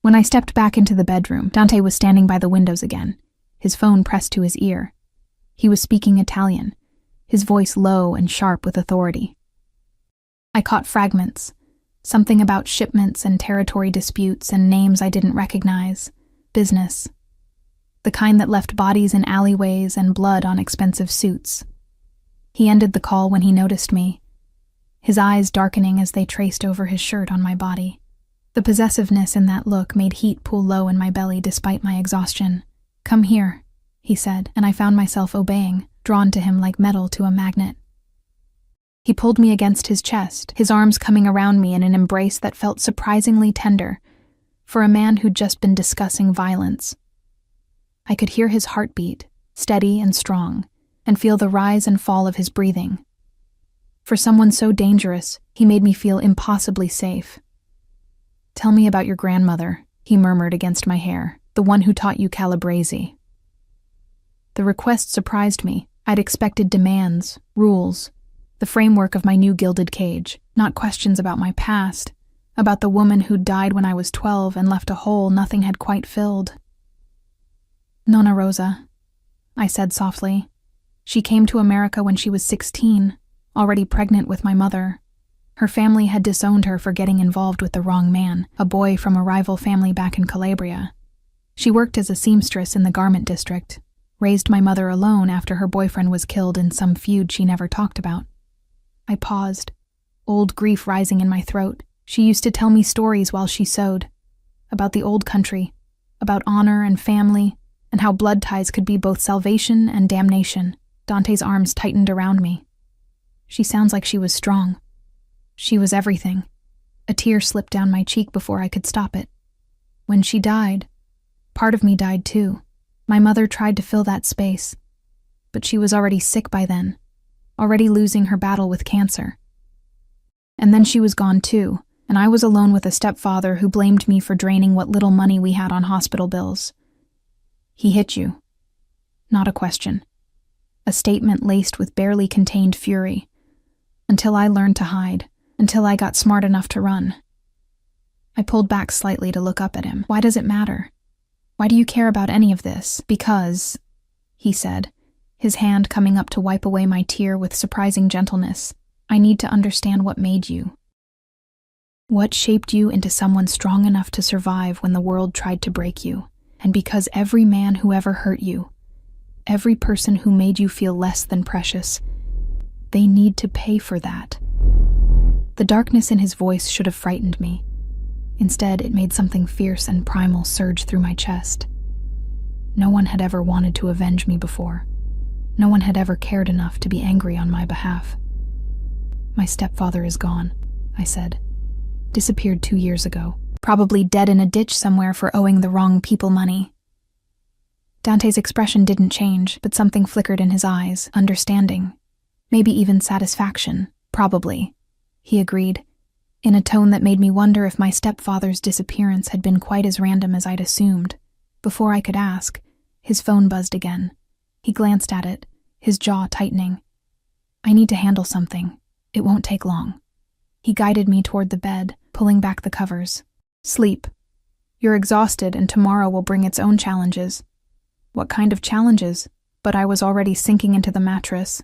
When I stepped back into the bedroom, Dante was standing by the windows again, his phone pressed to his ear. He was speaking Italian, his voice low and sharp with authority. I caught fragments, something about shipments and territory disputes and names I didn't recognize, business. The kind that left bodies in alleyways and blood on expensive suits. He ended the call when he noticed me, his eyes darkening as they traced over his shirt on my body. The possessiveness in that look made heat pool low in my belly despite my exhaustion. "Come here," he said, and I found myself obeying, drawn to him like metal to a magnet. He pulled me against his chest, his arms coming around me in an embrace that felt surprisingly tender for a man who'd just been discussing violence. I could hear his heartbeat, steady and strong, and feel the rise and fall of his breathing. For someone so dangerous, he made me feel impossibly safe. "Tell me about your grandmother," he murmured against my hair, "the one who taught you Calabrese." The request surprised me. I'd expected demands, rules, the framework of my new gilded cage, not questions about my past, about the woman who'd died when I was 12 and left a hole nothing had quite filled. "Nonna Rosa," I said softly. "She came to America when she was 16, already pregnant with my mother. Her family had disowned her for getting involved with the wrong man, a boy from a rival family back in Calabria. She worked as a seamstress in the garment district, raised my mother alone after her boyfriend was killed in some feud she never talked about." I paused, old grief rising in my throat. She used to tell me stories while she sewed, about the old country, about honor and family, and how blood ties could be both salvation and damnation. Dante's arms tightened around me. "She sounds like she was strong. She was everything." A tear slipped down my cheek before I could stop it. "When she died, part of me died too. My mother tried to fill that space, but she was already sick by then. already losing her battle with cancer. And then she was gone too, and I was alone with a stepfather who blamed me for draining what little money we had on hospital bills. He hit you. Not a question. A statement laced with barely contained fury. Until I learned to hide, until I got smart enough to run. I pulled back slightly to look up at him. Why does it matter? Why do you care about any of this? Because, he said, his hand coming up to wipe away my tear with surprising gentleness, I need to understand what made you. What shaped you into someone strong enough to survive when the world tried to break you? And because every man who ever hurt you, every person who made you feel less than precious, they need to pay for that. The darkness in his voice should have frightened me. Instead, it made something fierce and primal surge through my chest. No one had ever wanted to avenge me before. No one had ever cared enough to be angry on my behalf. My stepfather is gone, I said. Disappeared 2 years ago. Probably dead in a ditch somewhere for owing the wrong people money. Dante's expression didn't change, but something flickered in his eyes, understanding. Maybe even satisfaction. Probably, he agreed, in a tone that made me wonder if my stepfather's disappearance had been quite as random as I'd assumed. Before I could ask, his phone buzzed again. He glanced at it, his jaw tightening. I need to handle something. It won't take long. He guided me toward the bed, pulling back the covers. Sleep. You're exhausted, and tomorrow will bring its own challenges. What kind of challenges? But I was already sinking into the mattress.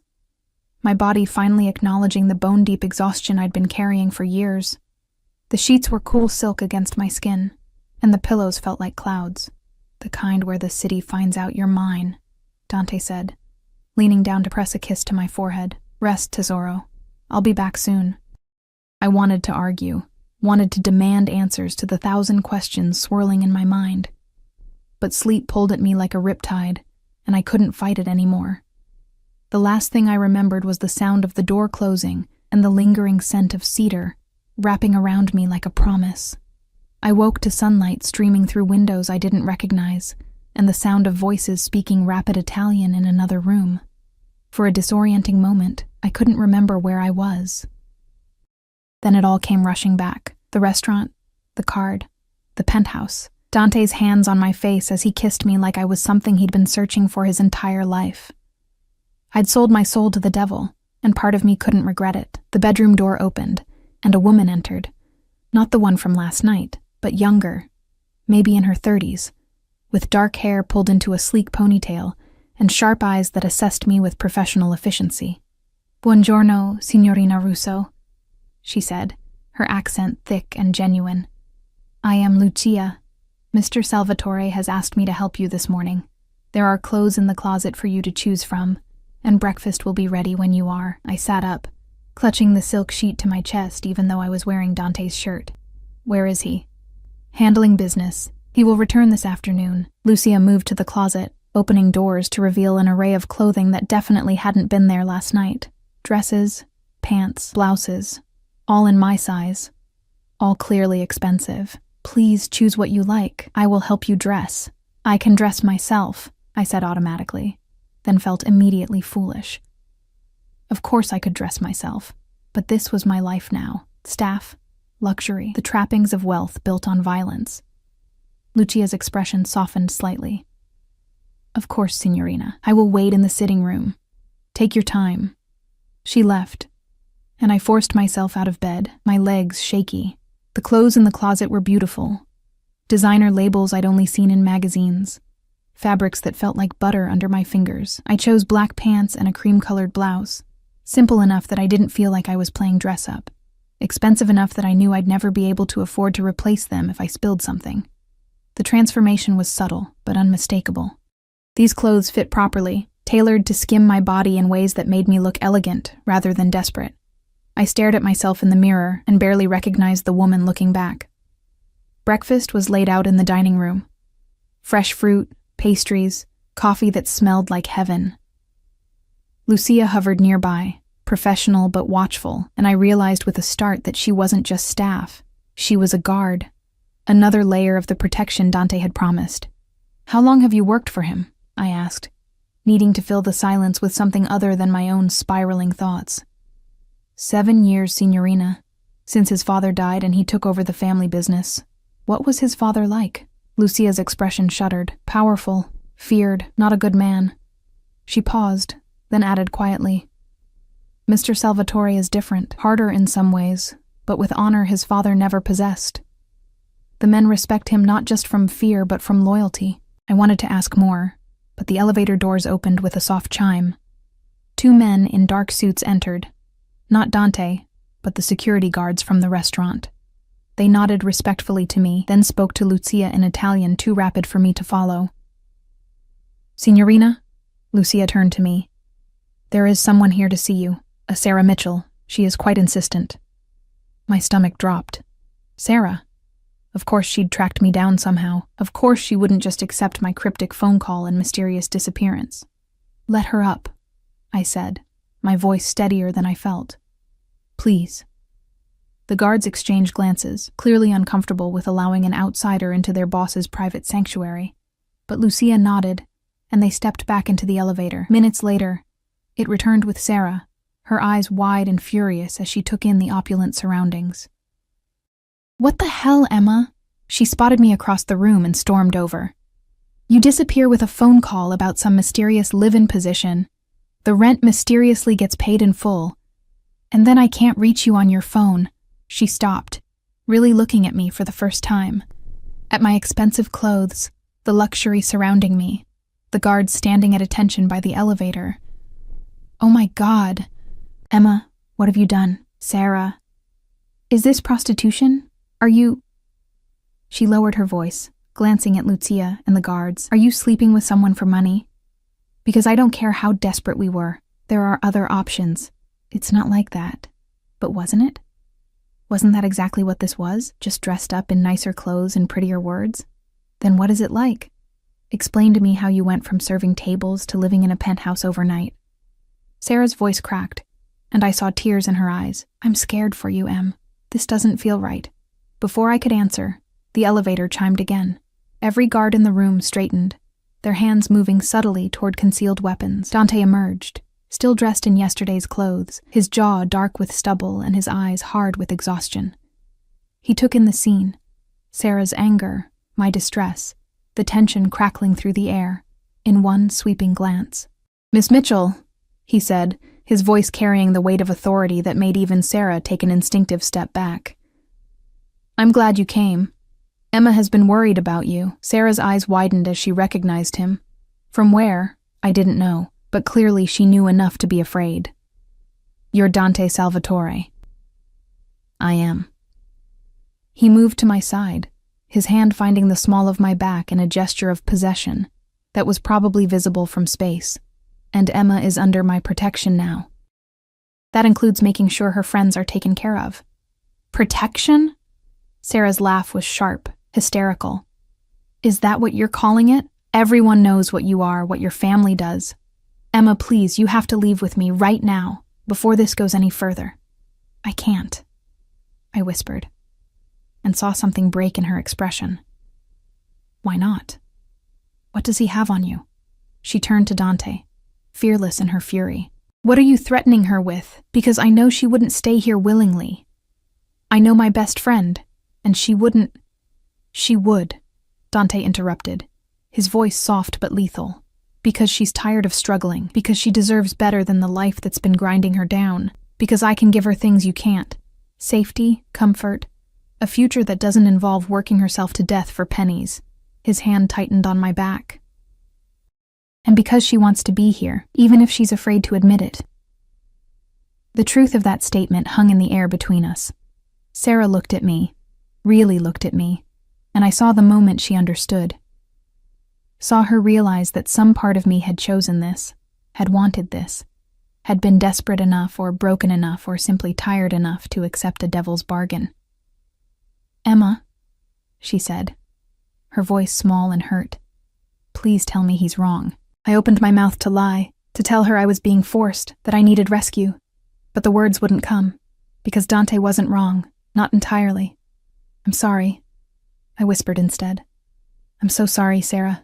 My body finally acknowledging the bone-deep exhaustion I'd been carrying for years. The sheets were cool silk against my skin, and the pillows felt like clouds. The kind where the city finds out you're mine, Dante said, leaning down to press a kiss to my forehead. Rest, Tesoro. I'll be back soon. I wanted to argue, wanted to demand answers to the 1,000 questions swirling in my mind. But sleep pulled at me like a riptide, and I couldn't fight it anymore. The last thing I remembered was the sound of the door closing and the lingering scent of cedar, wrapping around me like a promise. I woke to sunlight streaming through windows I didn't recognize, and the sound of voices speaking rapid Italian in another room. For a disorienting moment, I couldn't remember where I was. Then it all came rushing back. The restaurant, the card, the penthouse. Dante's hands on my face as he kissed me like I was something he'd been searching for his entire life. I'd sold my soul to the devil, and part of me couldn't regret it. The bedroom door opened, and a woman entered. Not the one from last night, but younger, maybe in her 30s, with dark hair pulled into a sleek ponytail and sharp eyes that assessed me with professional efficiency. "Buongiorno, signorina Russo," she said, her accent thick and genuine. "I am Lucia. Mr. Salvatore has asked me to help you this morning. There are clothes in the closet for you to choose from, and breakfast will be ready when you are." I sat up, clutching the silk sheet to my chest even though I was wearing Dante's shirt. "Where is he?" "Handling business. He will return this afternoon." Lucia moved to the closet, opening doors to reveal an array of clothing that definitely hadn't been there last night. Dresses, pants, blouses, all in my size, all clearly expensive. "Please choose what you like. I will help you dress." "I can dress myself," I said automatically, then felt immediately foolish. Of course I could dress myself, but this was my life now. Staff, luxury, the trappings of wealth built on violence. Lucia's expression softened slightly. "Of course, signorina. I will wait in the sitting room. Take your time." She left, and I forced myself out of bed, my legs shaky. The clothes in the closet were beautiful. Designer labels I'd only seen in magazines. Fabrics that felt like butter under my fingers. I chose black pants and a cream-colored blouse. Simple enough that I didn't feel like I was playing dress-up. Expensive enough that I knew I'd never be able to afford to replace them if I spilled something. The transformation was subtle, but unmistakable. These clothes fit properly, tailored to skim my body in ways that made me look elegant rather than desperate. I stared at myself in the mirror and barely recognized the woman looking back. Breakfast was laid out in the dining room. Fresh fruit, pastries, coffee that smelled like heaven. Lucia hovered nearby, professional but watchful, and I realized with a start that she wasn't just staff. She was a guard. Another layer of the protection Dante had promised. "How long have you worked for him?" I asked. needing to fill the silence with something other than my own spiraling thoughts. 7 years, Signorina, since his father died and he took over the family business. What was his father like? Lucia's expression shuddered. Powerful, feared, not a good man. She paused, then added quietly, Mr. Salvatore is different, harder in some ways, but with honor his father never possessed. The men respect him not just from fear but from loyalty. I wanted to ask more, but the elevator doors opened with a soft chime. 2 men in dark suits entered. Not Dante, but the security guards from the restaurant. They nodded respectfully to me, then spoke to Lucia in Italian too rapid for me to follow. Signorina? Lucia turned to me. There is someone here to see you, a Sarah Mitchell. She is quite insistent. My stomach dropped. Sarah? Of course she'd tracked me down somehow. Of course she wouldn't just accept my cryptic phone call and mysterious disappearance. Let her up, I said, my voice steadier than I felt. Please. The guards exchanged glances, clearly uncomfortable with allowing an outsider into their boss's private sanctuary. But Lucia nodded, and they stepped back into the elevator. Minutes later, it returned with Sarah, her eyes wide and furious as she took in the opulent surroundings. What the hell, Emma? She spotted me across the room and stormed over. You disappear with a phone call about some mysterious live-in position. The rent mysteriously gets paid in full. And then I can't reach you on your phone. She stopped, really looking at me for the first time. At my expensive clothes, the luxury surrounding me, the guards standing at attention by the elevator. Oh my God. Emma, what have you done? Sarah. Is this prostitution? Are you... She lowered her voice, glancing at Lucia and the guards. Are you sleeping with someone for money? Because I don't care how desperate we were. There are other options. It's not like that. But wasn't it? Wasn't that exactly what this was? Just dressed up in nicer clothes and prettier words? Then what is it like? Explain to me how you went from serving tables to living in a penthouse overnight. Sarah's voice cracked, and I saw tears in her eyes. I'm scared for you, Em. This doesn't feel right. Before I could answer, the elevator chimed again. Every guard in the room straightened, their hands moving subtly toward concealed weapons. Dante emerged, still dressed in yesterday's clothes, his jaw dark with stubble and his eyes hard with exhaustion. He took in the scene, Sarah's anger, my distress, the tension crackling through the air, in one sweeping glance. Miss Mitchell, he said, his voice carrying the weight of authority that made even Sarah take an instinctive step back. I'm glad you came. Emma has been worried about you. Sarah's eyes widened as she recognized him. From where? I didn't know. But clearly she knew enough to be afraid. You're Dante Salvatore. I am. He moved to my side, his hand finding the small of my back in a gesture of possession that was probably visible from space, and Emma is under my protection now. That includes making sure her friends are taken care of. Protection? Sarah's laugh was sharp, hysterical. Is that what you're calling it? Everyone knows what you are, what your family does. Emma, please, you have to leave with me right now, before this goes any further. I can't, I whispered, and saw something break in her expression. Why not? What does he have on you? She turned to Dante, fearless in her fury. What are you threatening her with? Because I know she wouldn't stay here willingly. I know my best friend, and she wouldn't... She would, Dante interrupted, his voice soft but lethal. Because she's tired of struggling, because she deserves better than the life that's been grinding her down, because I can give her things you can't. Safety, comfort, a future that doesn't involve working herself to death for pennies. His hand tightened on my back. And because she wants to be here, even if she's afraid to admit it. The truth of that statement hung in the air between us. Sarah looked at me, really looked at me, and I saw the moment she understood. Saw her realize that some part of me had chosen this, had wanted this, had been desperate enough or broken enough or simply tired enough to accept a devil's bargain. Emma, she said, her voice small and hurt. Please tell me he's wrong. I opened my mouth to lie, to tell her I was being forced, that I needed rescue. But the words wouldn't come, because Dante wasn't wrong, not entirely. I'm sorry, I whispered instead. I'm so sorry, Sarah.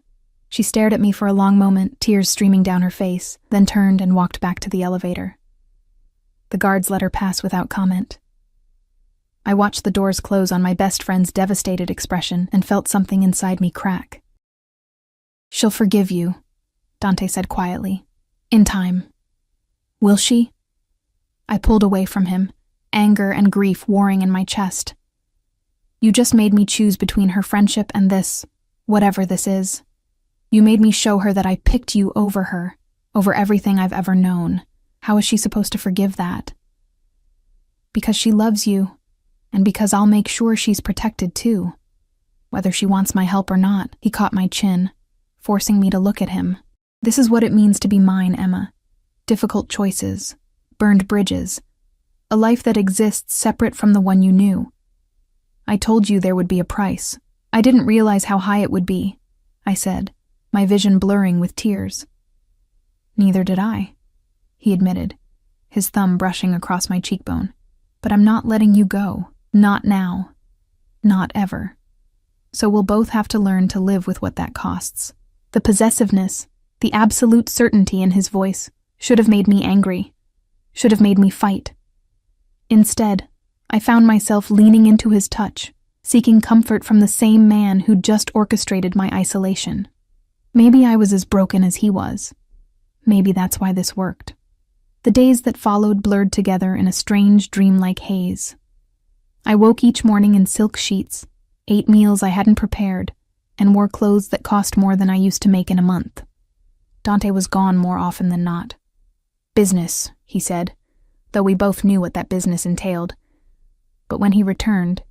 She stared at me for a long moment, tears streaming down her face, then turned and walked back to the elevator. The guards let her pass without comment. I watched the doors close on my best friend's devastated expression and felt something inside me crack. "She'll forgive you," Dante said quietly. "In time." "Will she?" I pulled away from him, anger and grief warring in my chest. "You just made me choose between her friendship and this, whatever this is. You made me show her that I picked you over her, over everything I've ever known. How is she supposed to forgive that?" "Because she loves you, and because I'll make sure she's protected too. Whether she wants my help or not." He caught my chin, forcing me to look at him. "This is what it means to be mine, Emma. Difficult choices, burned bridges, a life that exists separate from the one you knew. I told you there would be a price. I didn't realize how high it would be," I said, my vision blurring with tears. "Neither did I," he admitted, his thumb brushing across my cheekbone. "But I'm not letting you go. Not now. Not ever. So we'll both have to learn to live with what that costs." The possessiveness, the absolute certainty in his voice, should have made me angry, should have made me fight. Instead, I found myself leaning into his touch, seeking comfort from the same man who'd just orchestrated my isolation. Maybe I was as broken as he was. Maybe that's why this worked. The days that followed blurred together in a strange, dreamlike haze. I woke each morning in silk sheets, ate meals I hadn't prepared, and wore clothes that cost more than I used to make in a month. Dante was gone more often than not. "Business," he said, though we both knew what that business entailed. But when he returned,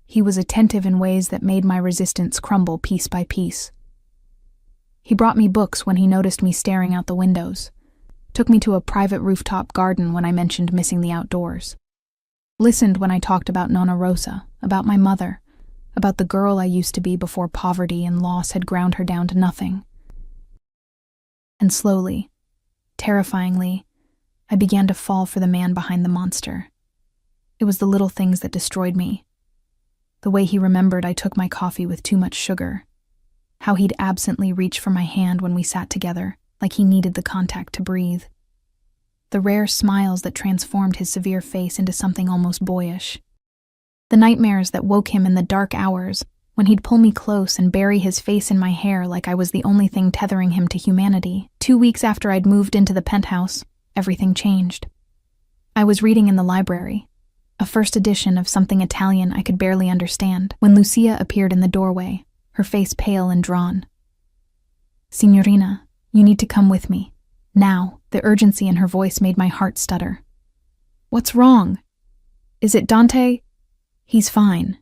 he was attentive in ways that made my resistance crumble piece by piece. He brought me books when he noticed me staring out the windows, took me to a private rooftop garden when I mentioned missing the outdoors, listened when I talked about Nonna Rosa, about my mother, about the girl I used to be before poverty and loss had ground her down to nothing. And slowly, terrifyingly, I began to fall for the man behind the monster. It was the little things that destroyed me. The way he remembered I took my coffee with too much sugar. How he'd absently reach for my hand when we sat together, like he needed the contact to breathe. The rare smiles that transformed his severe face into something almost boyish. The nightmares that woke him in the dark hours, when he'd pull me close and bury his face in my hair like I was the only thing tethering him to humanity. 2 weeks after I'd moved into the penthouse, everything changed. I was reading in the library, a first edition of something Italian I could barely understand, when Lucia appeared in the doorway, her face pale and drawn. "Signorina, you need to come with me. Now." The urgency in her voice made my heart stutter. "What's wrong? Is it Dante?" "He's fine.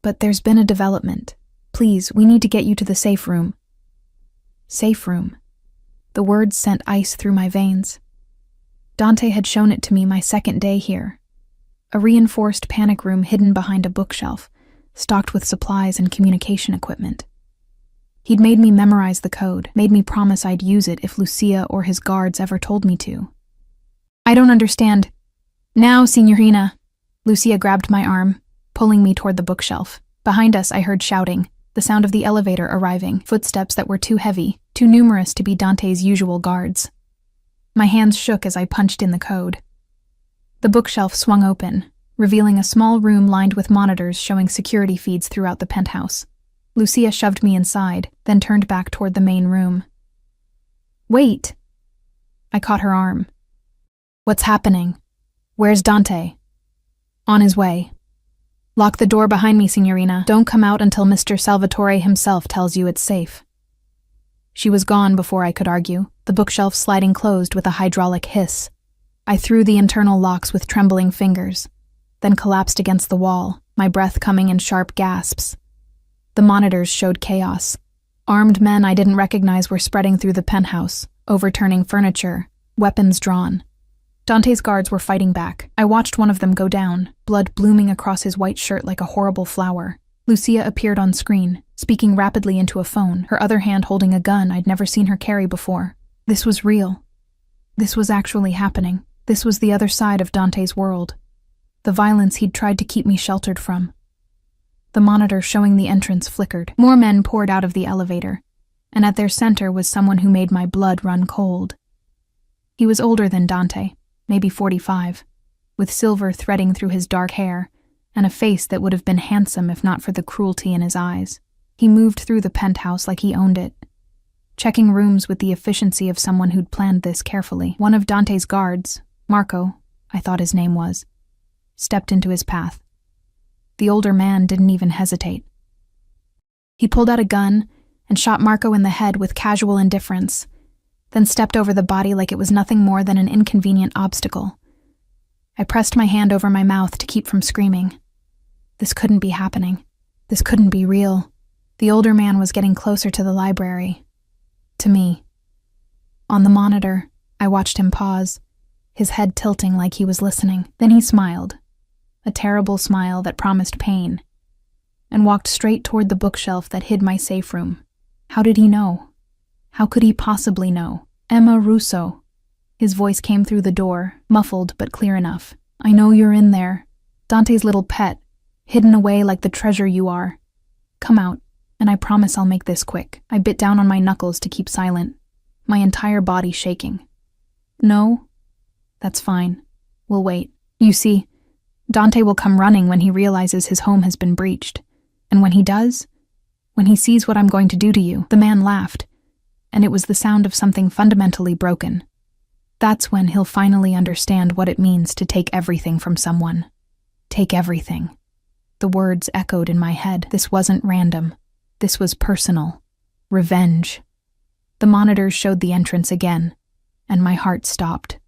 But there's been a development. Please, we need to get you to the safe room." Safe room. The words sent ice through my veins. Dante had shown it to me my second day here. A reinforced panic room hidden behind a bookshelf, stocked with supplies and communication equipment. He'd made me memorize the code, made me promise I'd use it if Lucia or his guards ever told me to. "I don't understand." "Now, Signorina." Lucia grabbed my arm, pulling me toward the bookshelf. Behind us, I heard shouting, the sound of the elevator arriving, footsteps that were too heavy, too numerous to be Dante's usual guards. My hands shook as I punched in the code. The bookshelf swung open, revealing a small room lined with monitors showing security feeds throughout the penthouse. Lucia shoved me inside, then turned back toward the main room. "Wait!" I caught her arm. "What's happening? Where's Dante?" "On his way." "Lock the door behind me, Signorina. Don't come out until Mr. Salvatore himself tells you it's safe." She was gone before I could argue, the bookshelf sliding closed with a hydraulic hiss. I threw the internal locks with trembling fingers, then collapsed against the wall, my breath coming in sharp gasps. The monitors showed chaos. Armed men I didn't recognize were spreading through the penthouse, overturning furniture, weapons drawn. Dante's guards were fighting back. I watched one of them go down, blood blooming across his white shirt like a horrible flower. Lucia appeared on screen, speaking rapidly into a phone, her other hand holding a gun I'd never seen her carry before. This was real. This was actually happening. This was the other side of Dante's world. The violence he'd tried to keep me sheltered from. The monitor showing the entrance flickered. More men poured out of the elevator, and at their center was someone who made my blood run cold. He was older than Dante, maybe 45, with silver threading through his dark hair, and a face that would have been handsome if not for the cruelty in his eyes. He moved through the penthouse like he owned it, checking rooms with the efficiency of someone who'd planned this carefully. One of Dante's guards, Marco, I thought his name was, stepped into his path. The older man didn't even hesitate. He pulled out a gun and shot Marco in the head with casual indifference, then stepped over the body like it was nothing more than an inconvenient obstacle. I pressed my hand over my mouth to keep from screaming. This couldn't be happening. This couldn't be real. The older man was getting closer to the library. To me. On the monitor, I watched him pause, his head tilting like he was listening. Then he smiled, a terrible smile that promised pain, and walked straight toward the bookshelf that hid my safe room. How did he know? How could he possibly know? Emma Russo. His voice came through the door, muffled but clear enough. I know you're in there. Dante's little pet, hidden away like the treasure you are. Come out, and I promise I'll make this quick. I bit down on my knuckles to keep silent, my entire body shaking. No? That's fine. We'll wait. You see, Dante will come running when he realizes his home has been breached. And when he does, when he sees what I'm going to do to you, the man laughed, and it was the sound of something fundamentally broken. That's when he'll finally understand what it means to take everything from someone. Take everything. The words echoed in my head. This wasn't random. This was personal. Revenge. The monitors showed the entrance again, and my heart stopped.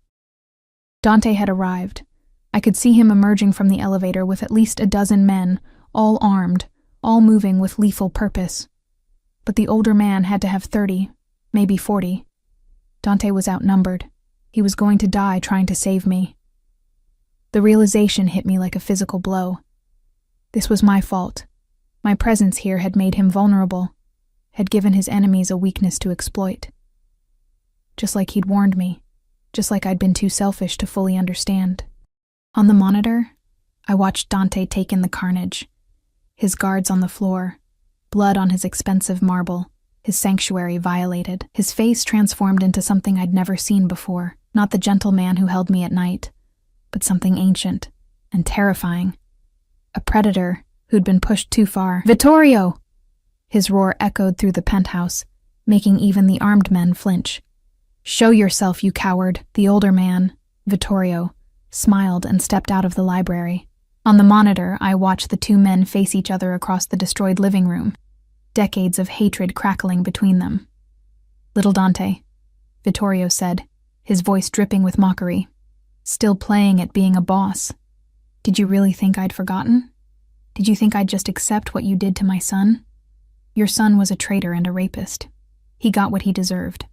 Dante had arrived. I could see him emerging from the elevator with at least a dozen men, all armed, all moving with lethal purpose. But the older man had to have 30, maybe 40. Dante was outnumbered. He was going to die trying to save me. The realization hit me like a physical blow. This was my fault. My presence here had made him vulnerable, had given his enemies a weakness to exploit. Just like he'd warned me, just like I'd been too selfish to fully understand. On the monitor, I watched Dante take in the carnage. His guards on the floor, blood on his expensive marble, his sanctuary violated. His face transformed into something I'd never seen before, not the gentle man who held me at night, but something ancient and terrifying. A predator who'd been pushed too far. Vittorio! His roar echoed through the penthouse, making even the armed men flinch. Show yourself, you coward. The older man, Vittorio, smiled and stepped out of the library. On the monitor, I watched the two men face each other across the destroyed living room, decades of hatred crackling between them. Little Dante, Vittorio said, his voice dripping with mockery. Still playing at being a boss. Did you really think I'd forgotten? Did you think I'd just accept what you did to my son? Your son was a traitor and a rapist. He got what he deserved.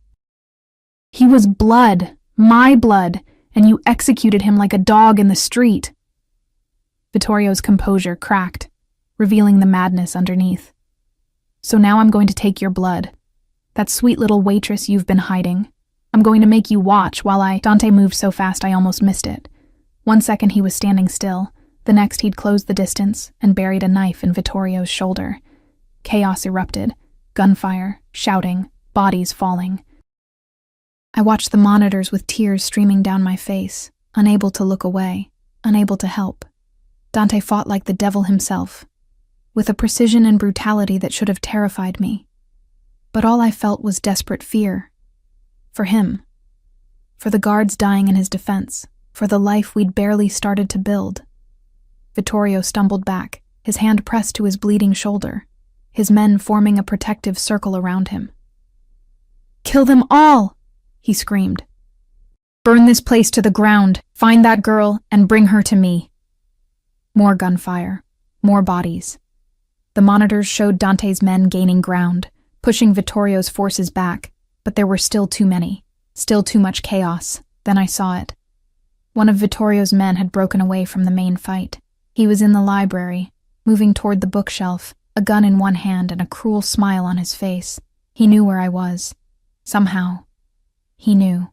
He was blood, my blood, and you executed him like a dog in the street. Vittorio's composure cracked, revealing the madness underneath. So now I'm going to take your blood. That sweet little waitress you've been hiding. I'm going to make you watch while Dante moved so fast I almost missed it. 1 second he was standing still. The next he'd closed the distance and buried a knife in Vittorio's shoulder. Chaos erupted. Gunfire, shouting, bodies falling. I watched the monitors with tears streaming down my face, unable to look away, unable to help. Dante fought like the devil himself, with a precision and brutality that should have terrified me. But all I felt was desperate fear. For him. For the guards dying in his defense. For the life we'd barely started to build. Vittorio stumbled back, his hand pressed to his bleeding shoulder, his men forming a protective circle around him. "Kill them all!" he screamed. "Burn this place to the ground, find that girl, and bring her to me." More gunfire, more bodies. The monitors showed Dante's men gaining ground, pushing Vittorio's forces back, but there were still too many, still too much chaos. Then I saw it. One of Vittorio's men had broken away from the main fight. He was in the library, moving toward the bookshelf, a gun in one hand and a cruel smile on his face. He knew where I was. Somehow. He knew.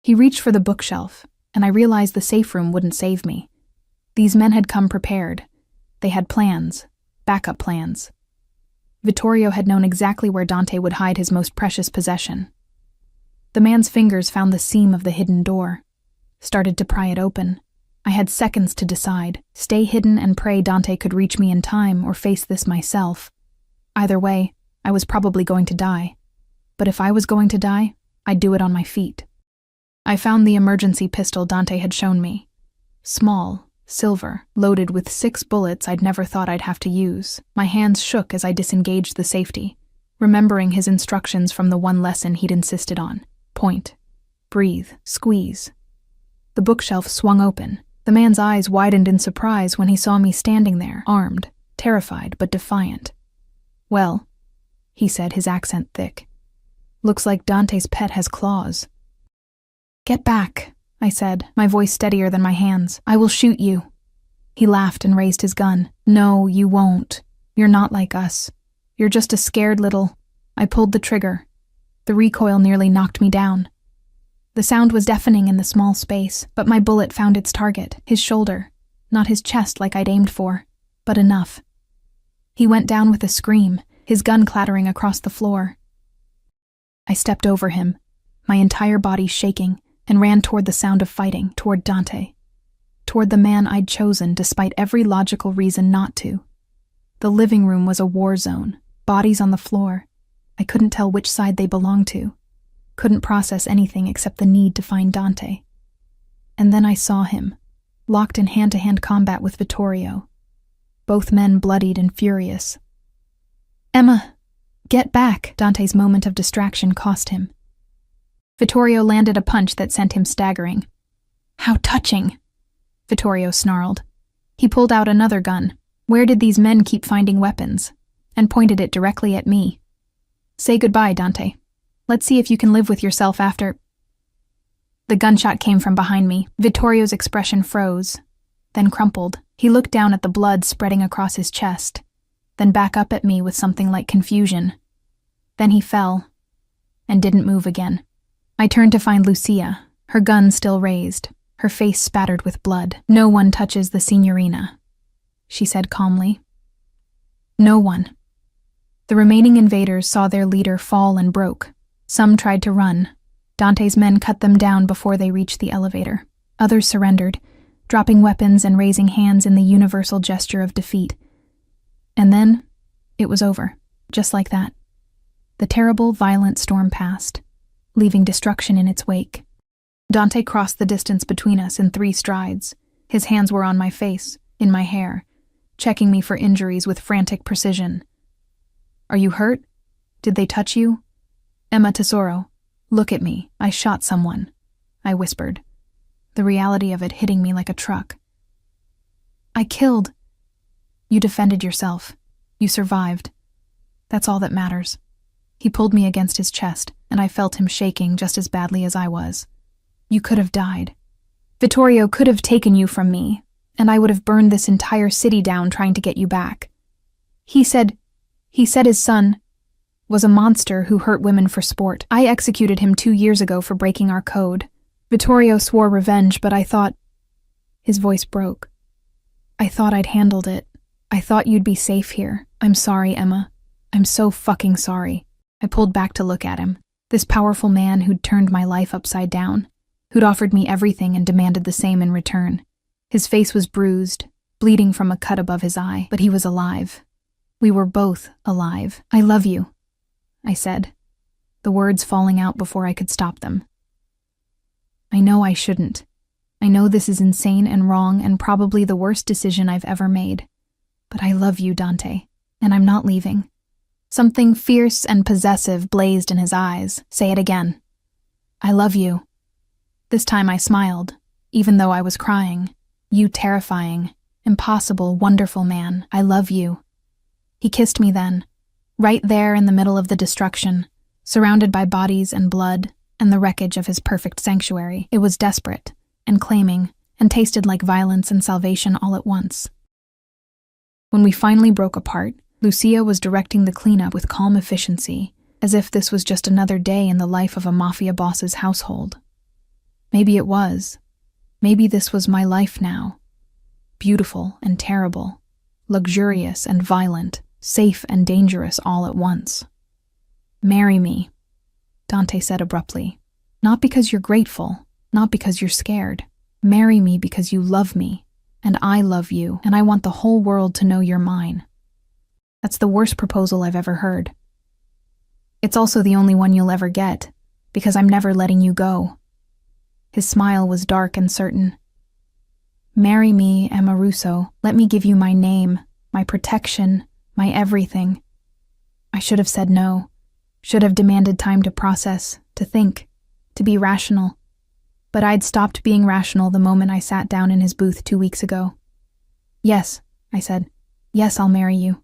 He reached for the bookshelf, and I realized the safe room wouldn't save me. These men had come prepared. They had plans, backup plans. Vittorio had known exactly where Dante would hide his most precious possession. The man's fingers found the seam of the hidden door, started to pry it open. I had seconds to decide, stay hidden and pray Dante could reach me in time or face this myself. Either way, I was probably going to die. But if I was going to die, I'd do it on my feet. I found the emergency pistol Dante had shown me. Small, silver, loaded with 6 bullets I'd never thought I'd have to use. My hands shook as I disengaged the safety, remembering his instructions from the one lesson he'd insisted on. Point. Breathe. Squeeze. The bookshelf swung open. The man's eyes widened in surprise when he saw me standing there, armed, terrified but defiant. "Well," he said, his accent thick. "Looks like Dante's pet has claws." "Get back," I said, my voice steadier than my hands. "I will shoot you." He laughed and raised his gun. "No, you won't. You're not like us. You're just a scared little—" I pulled the trigger. The recoil nearly knocked me down. The sound was deafening in the small space, but my bullet found its target, his shoulder. Not his chest like I'd aimed for, but enough. He went down with a scream, his gun clattering across the floor. I stepped over him, my entire body shaking, and ran toward the sound of fighting, toward Dante. Toward the man I'd chosen despite every logical reason not to. The living room was a war zone, bodies on the floor. I couldn't tell which side they belonged to. Couldn't process anything except the need to find Dante. And then I saw him, locked in hand-to-hand combat with Vittorio. Both men bloodied and furious. "Emma, get back!" Dante's moment of distraction cost him. Vittorio landed a punch that sent him staggering. "How touching!" Vittorio snarled. He pulled out another gun. Where did these men keep finding weapons? And pointed it directly at me. "Say goodbye, Dante. Let's see if you can live with yourself after—" The gunshot came from behind me. Vittorio's expression froze, then crumpled. He looked down at the blood spreading across his chest, then back up at me with something like confusion. Then he fell, and didn't move again. I turned to find Lucia, her gun still raised, her face spattered with blood. "No one touches the signorina," she said calmly. "No one." The remaining invaders saw their leader fall and broke. Some tried to run. Dante's men cut them down before they reached the elevator. Others surrendered, dropping weapons and raising hands in the universal gesture of defeat. And then, it was over, just like that. The terrible, violent storm passed, leaving destruction in its wake. Dante crossed the distance between us in 3 strides. His hands were on my face, in my hair, checking me for injuries with frantic precision. "Are you hurt? Did they touch you?" "Emma Tesoro, look at me. I shot someone," I whispered, the reality of it hitting me like a truck. "I killed—" "You defended yourself. You survived. That's all that matters." He pulled me against his chest, and I felt him shaking just as badly as I was. "You could have died. Vittorio could have taken you from me, and I would have burned this entire city down trying to get you back. He said his son was a monster who hurt women for sport. I executed him 2 years ago for breaking our code. Vittorio swore revenge, but I thought—" His voice broke. "I thought I'd handled it. I thought you'd be safe here. I'm sorry, Emma. I'm so fucking sorry." I pulled back to look at him. This powerful man who'd turned my life upside down, who'd offered me everything and demanded the same in return. His face was bruised, bleeding from a cut above his eye, but he was alive. We were both alive. "I love you," I said, the words falling out before I could stop them. "I know I shouldn't. I know this is insane and wrong and probably the worst decision I've ever made. But I love you, Dante, and I'm not leaving." Something fierce and possessive blazed in his eyes. "Say it again." "I love you." This time I smiled, even though I was crying. "You terrifying, impossible, wonderful man. I love you." He kissed me then, right there in the middle of the destruction, surrounded by bodies and blood and the wreckage of his perfect sanctuary. It was desperate and claiming and tasted like violence and salvation all at once. When we finally broke apart, Lucia was directing the cleanup with calm efficiency, as if this was just another day in the life of a Mafia boss's household. Maybe it was. Maybe this was my life now. Beautiful and terrible, luxurious and violent, safe and dangerous all at once. "Marry me," Dante said abruptly. "Not because you're grateful, not because you're scared. Marry me because you love me, and I love you, and I want the whole world to know you're mine." That's the worst proposal I've ever heard. It's also the only one you'll ever get, because I'm never letting you go. His smile was dark and certain. "Marry me, Emma Russo. Let me give you my name, my protection, my everything." I should have said no, should have demanded time to process, to think, to be rational. But I'd stopped being rational the moment I sat down in his booth 2 weeks ago. "Yes," I said. "Yes, I'll marry you."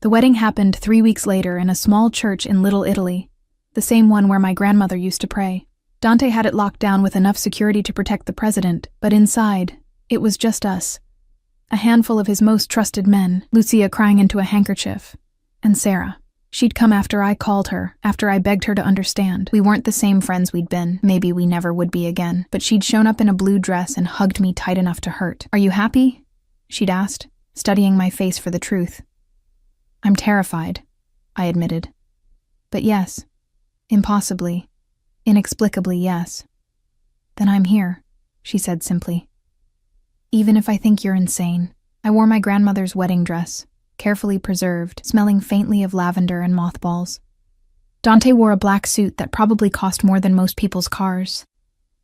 The wedding happened 3 weeks later in a small church in Little Italy, the same one where my grandmother used to pray. Dante had it locked down with enough security to protect the president, but inside, it was just us. A handful of his most trusted men, Lucia crying into a handkerchief, and Sarah. She'd come after I called her, after I begged her to understand. We weren't the same friends we'd been, maybe we never would be again, but she'd shown up in a blue dress and hugged me tight enough to hurt. "Are you happy?" she'd asked, studying my face for the truth. "I'm terrified," I admitted. "But yes, impossibly, inexplicably yes." "Then I'm here," she said simply. "Even if I think you're insane." I wore my grandmother's wedding dress, carefully preserved, smelling faintly of lavender and mothballs. Dante wore a black suit that probably cost more than most people's cars,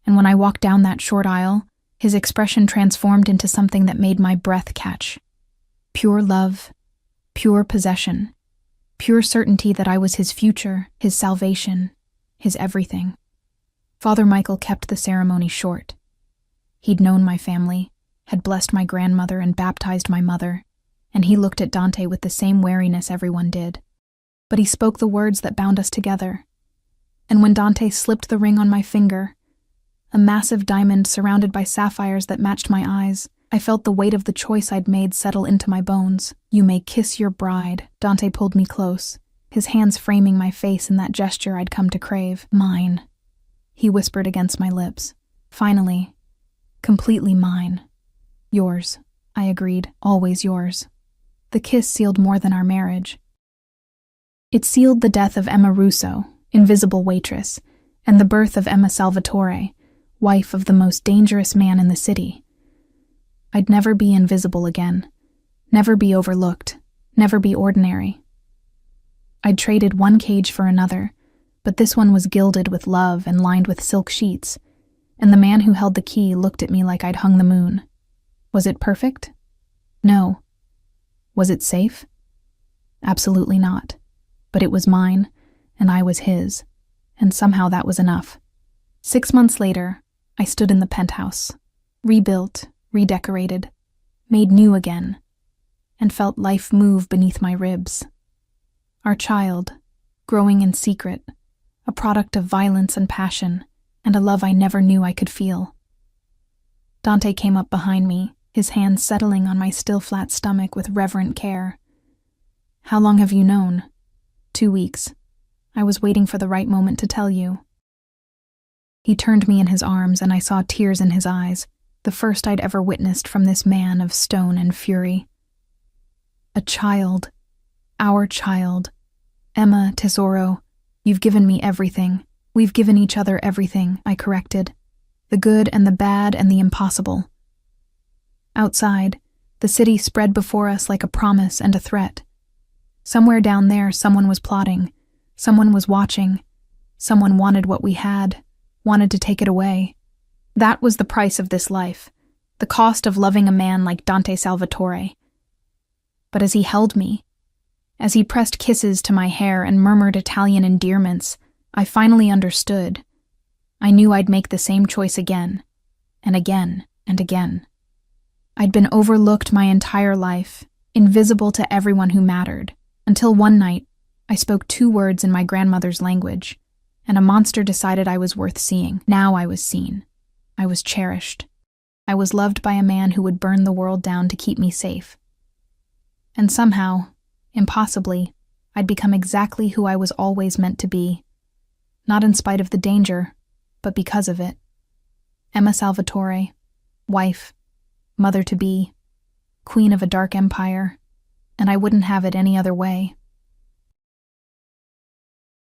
and when I walked down that short aisle, his expression transformed into something that made my breath catch. Pure love, pure possession, pure certainty that I was his future, his salvation, his everything. Father Michael kept the ceremony short. He'd known my family, had blessed my grandmother and baptized my mother, and he looked at Dante with the same wariness everyone did. But he spoke the words that bound us together. And when Dante slipped the ring on my finger, a massive diamond surrounded by sapphires that matched my eyes, I felt the weight of the choice I'd made settle into my bones. "You may kiss your bride." Dante pulled me close, his hands framing my face in that gesture I'd come to crave. "Mine," he whispered against my lips. "Finally, completely mine." "Yours," I agreed, "always yours." The kiss sealed more than our marriage. It sealed the death of Emma Russo, invisible waitress, and the birth of Emma Salvatore, wife of the most dangerous man in the city. I'd never be invisible again, never be overlooked, never be ordinary. I'd traded one cage for another, but this one was gilded with love and lined with silk sheets, and the man who held the key looked at me like I'd hung the moon. Was it perfect? No. Was it safe? Absolutely not. But it was mine, and I was his, and somehow that was enough. 6 months later, I stood in the penthouse, rebuilt, redecorated, made new again, and felt life move beneath my ribs. Our child, growing in secret, a product of violence and passion, and a love I never knew I could feel. Dante came up behind me, his hands settling on my still flat stomach with reverent care. "How long have you known?" 2 weeks. I was waiting for the right moment to tell you." He turned me in his arms, and I saw tears in his eyes, the first I'd ever witnessed from this man of stone and fury. "A child. Our child. Emma, tesoro, you've given me everything. We've given each other everything," I corrected. "The good and the bad and the impossible." Outside, the city spread before us like a promise and a threat. Somewhere down there, someone was plotting. Someone was watching. Someone wanted what we had, wanted to take it away. That was the price of this life, the cost of loving a man like Dante Salvatore. But as he held me, as he pressed kisses to my hair and murmured Italian endearments, I finally understood. I knew I'd make the same choice again, and again, and again. I'd been overlooked my entire life, invisible to everyone who mattered, until one night I spoke 2 words in my grandmother's language, and a monster decided I was worth seeing. Now I was seen. I was cherished. I was loved by a man who would burn the world down to keep me safe. And somehow, impossibly, I'd become exactly who I was always meant to be. Not in spite of the danger, but because of it. Emma Salvatore, wife, mother-to-be, queen of a dark empire, and I wouldn't have it any other way.